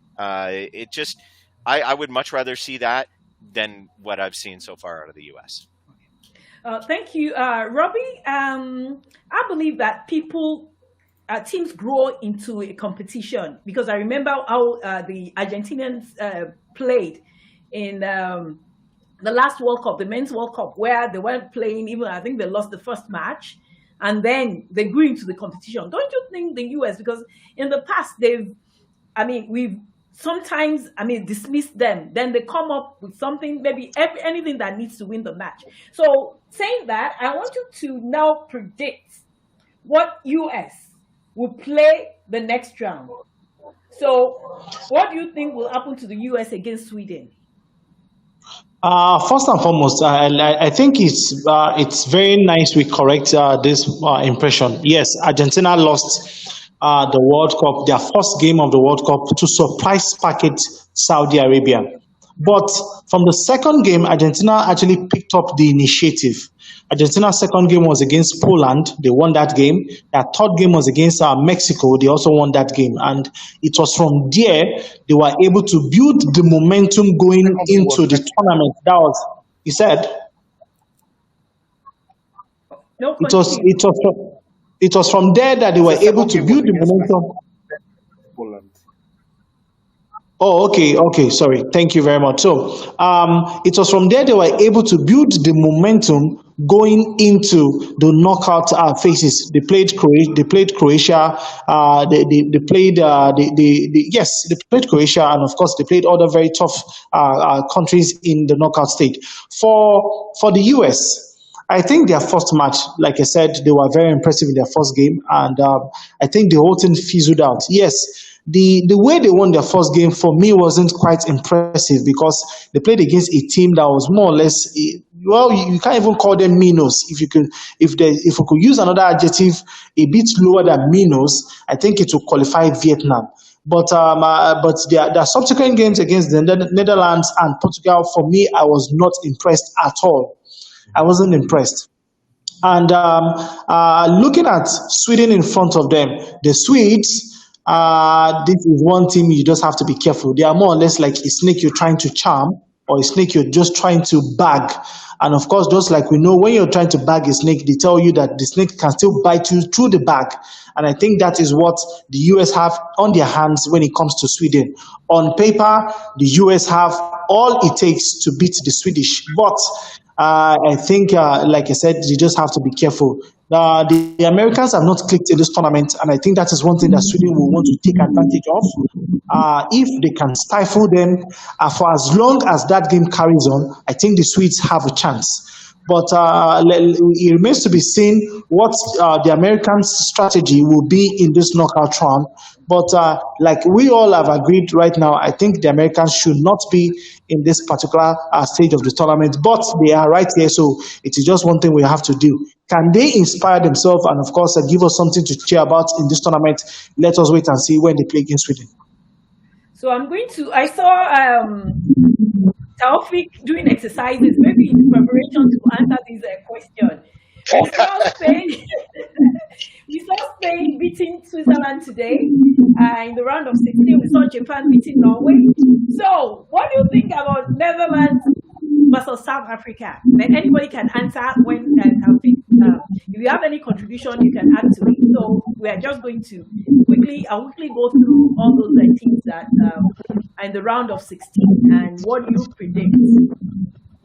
It just, I would much rather see that than what I've seen so far out of the US. Thank you, Robbie. I believe that teams grow into a competition, because I remember how the Argentinians played in the last World Cup, the Men's World Cup, where they weren't playing, even I think they lost the first match, and then they grew into the competition. Don't you think the US, because in the past we've sometimes dismissed them, then they come up with something, maybe anything that needs to win the match. So saying that, I want you to now predict what US will play the next round. So what do you think will happen to the US against Sweden? First and foremost, I think it's very nice we correct this impression. Yes, Argentina lost the World Cup, their first game of the World Cup, to surprise packet Saudi Arabia. But from the second game, Argentina actually picked up the initiative. Argentina's second game was against Poland. They won that game. Their third game was against Mexico. They also won that game. And it was from there they were able to build the momentum going into the tournament. That was, he said, No, it was from there that they were able to build the momentum. Poland. Oh, okay, sorry. Thank you very much. So it was from there they were able to build the momentum going into the knockout phases. They played Croatia. They played Croatia, and of course they played other very tough countries in the knockout stage. For the US, I think their first match, like I said, they were very impressive in their first game, and I think the whole thing fizzled out. Yes. The way they won their first game for me wasn't quite impressive, because they played against a team that was more or less, you can't even call them minnows. If we could use another adjective a bit lower than minnows, I think it would qualify Vietnam. But their subsequent games against the Netherlands and Portugal, for me, I was not impressed at all. I wasn't impressed. And looking at Sweden in front of them, the Swedes, this is one team you just have to be careful. They are more or less like a snake you're trying to charm, or a snake you're just trying to bag. And of course, just like we know, when you're trying to bag a snake, they tell you that the snake can still bite you through the bag. And I think that is what the US have on their hands when it comes to Sweden. On paper, the US have all it takes to beat the Swedish. But I think, like I said, you just have to be careful. The Americans have not clicked in this tournament, and I think that is one thing that Sweden will want to take advantage of. If they can stifle them for as long as that game carries on, I think the Swedes have a chance. But it remains to be seen what the Americans' strategy will be in this knockout round. But like we all have agreed right now, I think the Americans should not be in this particular stage of the tournament. But they are right here, so it is just one thing we have to do. Can they inspire themselves and, of course, give us something to cheer about in this tournament? Let us wait and see when they play against Sweden. So I saw Taufik doing exercises, maybe in preparation to answer this question. We saw Spain beating Switzerland today in the round of 16. We saw Japan beating Norway. So what do you think about Netherlands versus South Africa. Then anybody can answer when Taufik, if you have any contribution, you can add to it. So we are just going to I'll quickly go through all those teams that are in the round of 16 and what you predict.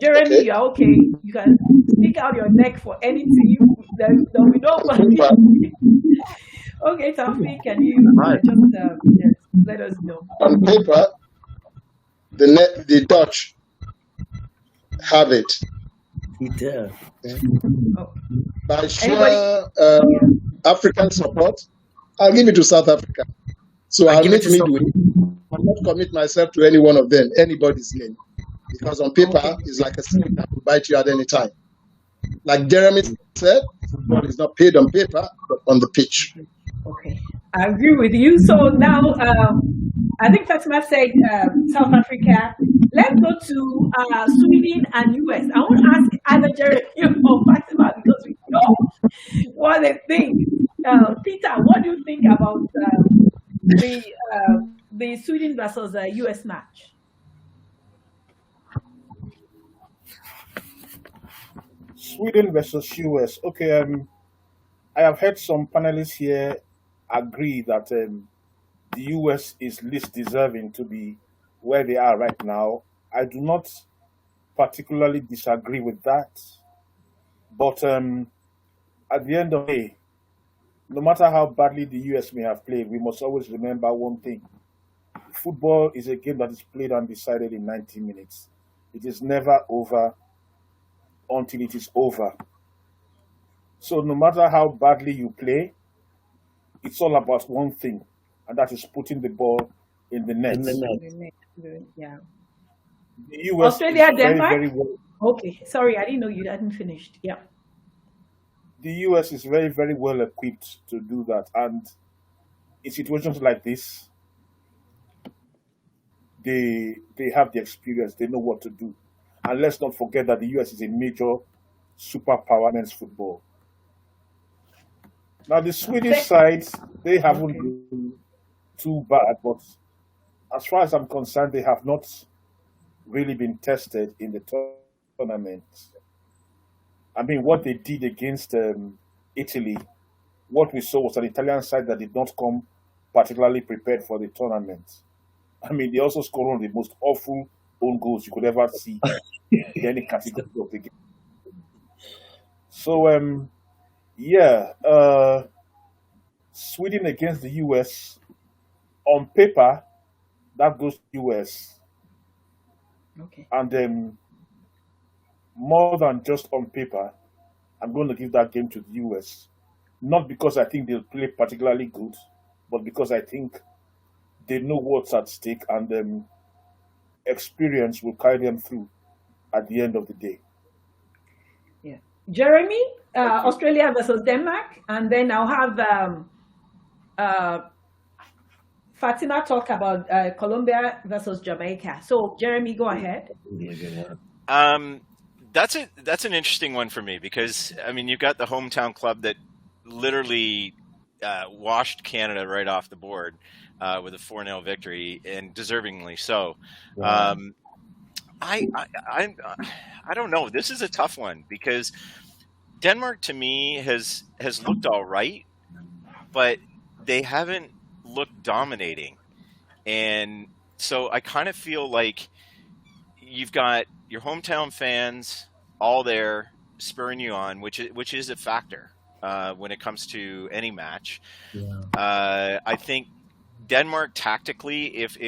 Jeremy, Okay. you are okay. You can stick out your neck for any team. There'll be no one. Okay, Taufik, can you Right. just let us know? On paper, the Dutch have it. He did. Oh, By anybody? sheer Yeah. African support, I'll give it to South Africa. So I I'll give it make to South. midway. I'll not commit myself to any one of them, anybody's name. Because on paper, Okay. it's like a snake that will bite you at any time. Like Jeremy said, football is not paid on paper, but on the pitch. Okay, I agree with you. So now, I think Fatima said South Africa. Let's go to Sweden and US. I want to ask either Jeremy or Fatima because we know what they think. Peter, what do you think about the Sweden versus US match? Sweden versus US. Okay, I have heard some panelists here agree that the US is least deserving to be where they are right now. I do not particularly disagree with that, but at the end of the day, no matter how badly the US may have played, we must always remember one thing. Football is a game that is played and decided in 90 minutes. It is never over until it is over. So no matter how badly you play, it's all about one thing, and that is putting the ball in the net. In the net. Yeah. The US Australia, is very, Denmark? very well. Okay, sorry, I didn't know you hadn't finished. Yeah. The US is very, very well equipped to do that, and in situations like this, they have the experience. They know what to do. And let's not forget that the US is a major superpower in men's football. Now the Swedish side, they haven't Okay. been too bad, but as far as I'm concerned, they have not really been tested in the tournament. I mean, what they did against Italy, what we saw was an Italian side that did not come particularly prepared for the tournament. I mean, they also scored one of the most awful own goals you could ever see in any category of the game. So, Sweden against the US, on paper, that goes to US. Okay. And more than just on paper, I'm going to give that game to the US. Not because I think they'll play particularly good, but because I think they know what's at stake, and experience will carry them through at the end of the day. Yeah. Jeremy, Australia versus Denmark, and then I'll have Fatima talk about Colombia versus Jamaica. So, Jeremy, go ahead. That's an interesting one for me because I mean you've got the hometown club that literally washed Canada right off the board with a 4-0 victory, and deservingly so. Wow. I don't know. This is a tough one because Denmark to me has looked all right, but they haven't looked dominating, and so I kind of feel like you've got your hometown fans all there spurring you on, which is a factor when it comes to any match. Yeah. I think Denmark tactically, if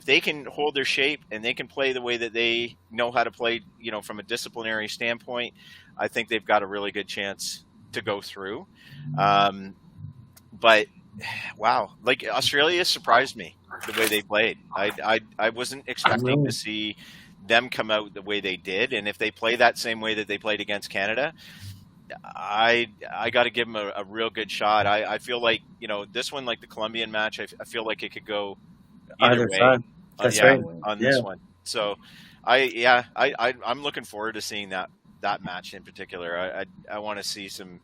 they can hold their shape and they can play the way that they know how to play, from a disciplinary standpoint, I think they've got a really good chance to go through. But wow, like Australia surprised me the way they played. I wasn't expecting to see them come out the way they did, and if they play that same way that they played against Canada, I got to give them a real good shot. I feel like this one, like the Colombian match, I feel like it could go either way. Side. That's right. On this one. So I'm looking forward to seeing that match in particular. I want to see some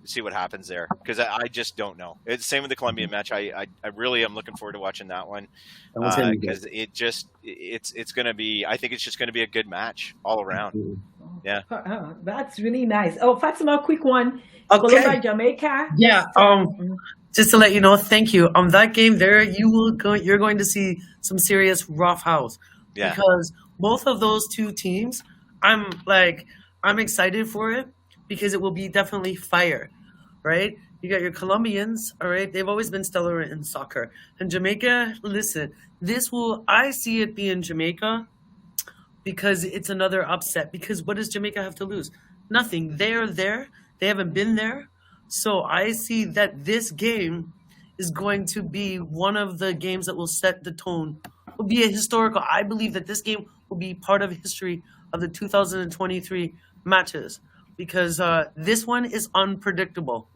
see what happens there, because I just don't know. It's the same with the Colombian match. I really am looking forward to watching that one, because it's going to be. I think it's just going to be a good match all around. Yeah, that's really nice. Oh, Fatima, quick one. Okay. Colombia, Jamaica. Yeah. Just to let you know, thank you. That game there, you're going to see some serious rough house. Yeah. Because both of those two teams, I'm excited for it because it will be definitely fire, right? You got your Colombians, all right? They've always been stellar in soccer. And Jamaica, listen, I see it being Jamaica because it's another upset. Because what does Jamaica have to lose? Nothing. They're there. They haven't been there. So I see that this game is going to be one of the games that will set the tone. Will be a historical. I believe that this game will be part of history of the 2023 matches because this one is unpredictable.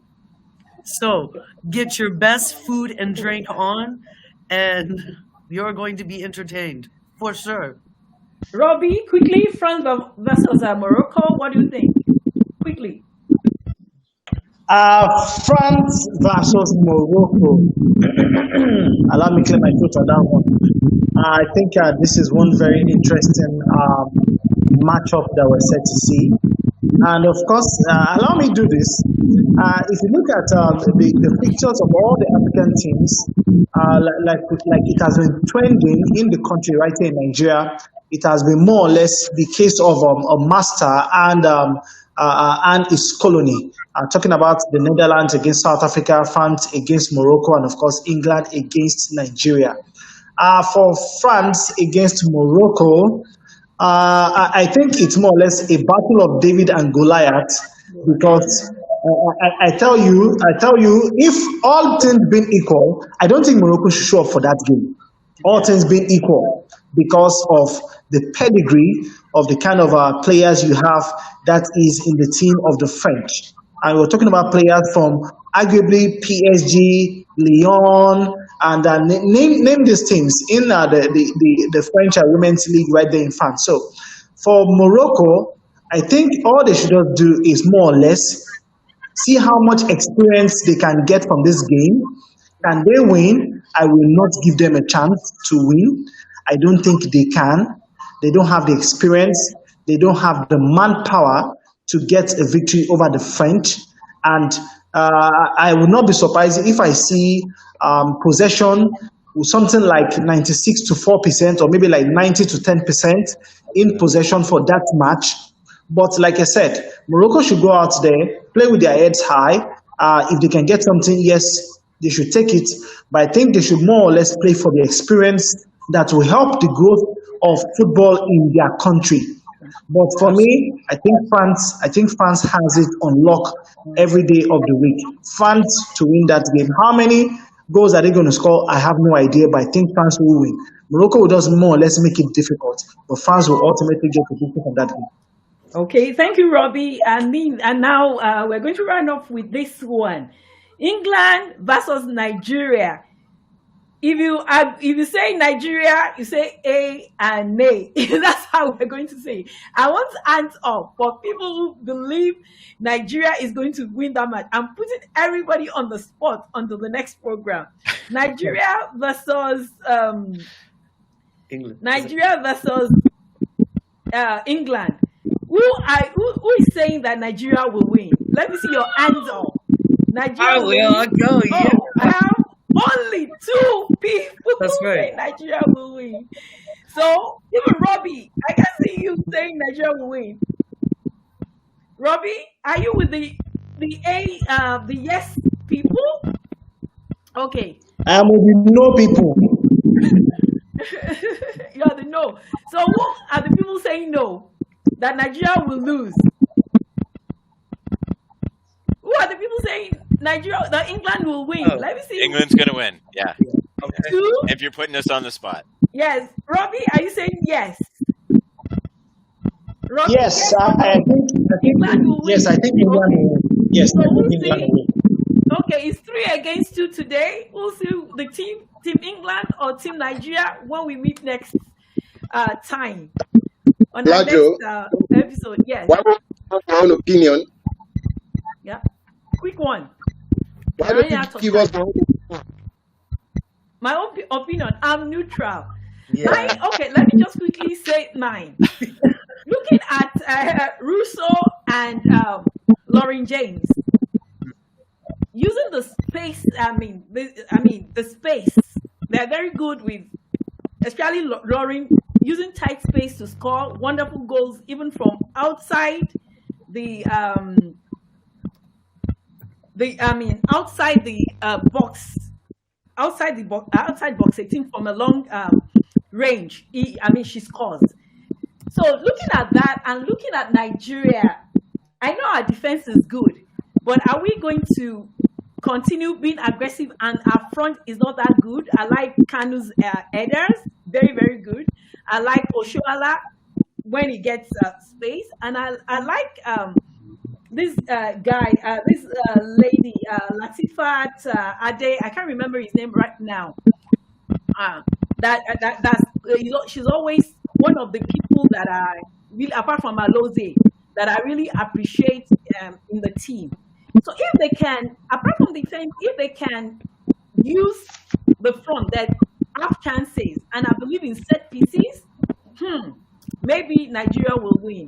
So get your best food and drink on, and you're going to be entertained for sure. Robbie, quickly, France versus Morocco. What do you think? Quickly. France versus Morocco. Allow me to clear my throat on that one. I think this is one very interesting matchup that we're set to see. And of course, allow me to do this. If you look at the pictures of all the African teams, like it has been trending in the country right here in Nigeria, it has been more or less the case of a master and his colony. Talking about the Netherlands against South Africa, France against Morocco, and of course England against Nigeria. For France against Morocco, I think it's more or less a battle of David and Goliath, because I tell you, if all things being equal, I don't think Morocco should show up for that game. All things being equal, because of the pedigree of the kind of players you have that is in the team of the French. And we're talking about players from arguably PSG, Lyon, and name these teams in the French Women's League right there in France. So for Morocco, I think all they should do is more or less see how much experience they can get from this game. Can they win? I will not give them a chance to win. I don't think they can. They don't have the experience. They don't have the manpower to get a victory over the French. And I would not be surprised if I see possession with something like 96 to 4% or maybe like 90 to 10% in possession for that match. But like I said, Morocco should go out there, play with their heads high. If they can get something, yes, they should take it. But I think they should more or less play for the experience that will help the growth of football in their country. But for me, I think France has it on lock every day of the week. France to win that game. How many goals are they going to score? I have no idea, but I think France will win. Morocco will just more or less make it difficult, but France will ultimately get the victory from that game. Okay, thank you, Robbie. And now we're going to run off with this one: England versus Nigeria. If you say Nigeria, you say A and nay. That's how we're going to say it. I want hands up for people who believe Nigeria is going to win that match. I'm putting everybody on the spot until the next program. Nigeria versus England. Nigeria versus England. Who is saying that Nigeria will win? Let me see your hands up. Nigeria I'll go. Yeah. I have only 2 people That's who right. say Nigeria will win. So even Robbie, I can see you saying Nigeria will win. Robbie, are you with the yes people? Okay. I am with the no people. You are the no. So who are the people saying no? That Nigeria will lose? Who are the people saying that England will win? Oh, Let me see. England's going to win. Yeah. Okay. 2? If you're putting us on the spot. Yes. Robbie, are you saying yes? Robbie, Yes, I think England will win. yes, I think England will win. Yes, So I we'll think England see. will win. Okay, it's 3 against 2 today. We'll see the team England or Team Nigeria when we meet next time on our Lajo, next episode. Yes. one opinion. Yeah. Quick one. Why We're don't running you out of give time. us the whole? My own opinion. I'm neutral. Yeah. Mine. Okay, let me just quickly say mine. Looking at Russo and Lauren James, using the space. The space. They're very good with, especially Lauren, using tight space to score wonderful goals, even from outside the outside the box, outside box 18 from a long range. She scores. So looking at that and looking at Nigeria, I know our defense is good, but are we going to continue being aggressive? And our front is not that good. I like Kanu's headers, very, very good. I like Oshoala when he gets space, and I like this this lady, Latifat Ade. I can't remember his name right now. She's always one of the people that I really, apart from Aloze, that I really appreciate in the team. So if they can, apart from the defense, if they can use the front that have chances, and I believe in set pieces, maybe Nigeria will win.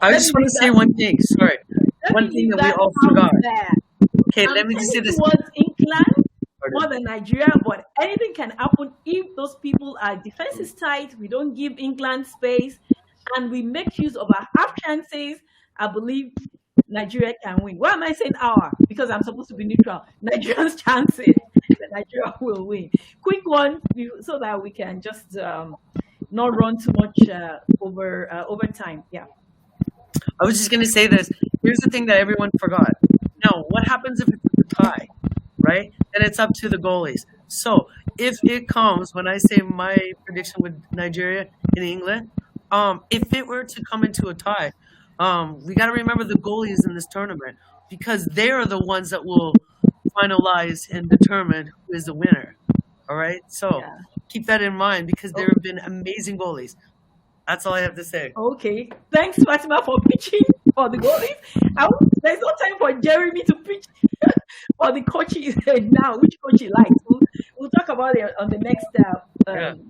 I just want to say one thing. Sorry, one thing that we all forgot. Okay, let me just say this. Towards England more than Nigeria, but anything can happen if those people are defense is tight. We don't give England space, and we make use of our half chances. I believe Nigeria can win. Why am I saying our? Because I'm supposed to be neutral. Nigeria's chances that Nigeria will win. Quick one, so that we can just not run too much over time. Yeah. I was just going to say this. Here's the thing that everyone forgot. Now, what happens if it's a tie, right? Then it's up to the goalies. So if it comes, when I say my prediction with Nigeria and England, if it were to come into a tie, we got to remember the goalies in this tournament, because they are the ones that will finalize and determine who is the winner. All right? So keep that in mind, because there have been amazing goalies. That's all I have to say. Okay. Thanks, Fatima, for pitching for the goalies. There's no time for Jeremy to pitch for the coaches now, which coach he likes. We'll talk about it on the next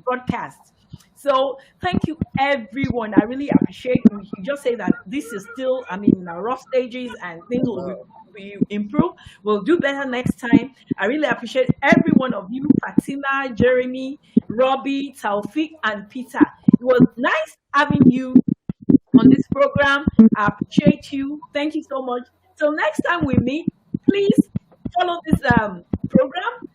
broadcast. So thank you, everyone. I really appreciate you. You just say that this is still, in our rough stages, and things will be improved. We'll do better next time. I really appreciate every one of you, Fatima, Jeremy, Robbie, Taufik, and Peter. It was nice having you on this program. I appreciate you. Thank you so much. Till next time we meet, please follow this program,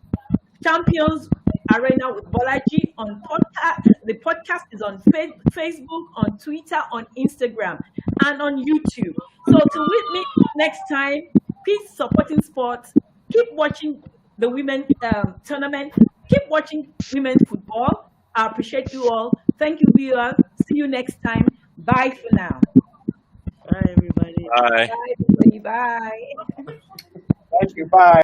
Champions Arena with Bolaji, on podcast. The podcast is on Facebook, on Twitter, on Instagram, and on YouTube. So till we meet next time, keep supporting sports. Keep watching the women tournament. Keep watching women's football. I appreciate you all. Thank you, viewers. See you next time. Bye for now. Bye, everybody. Bye. Bye, everybody. Bye. Thank you. Bye.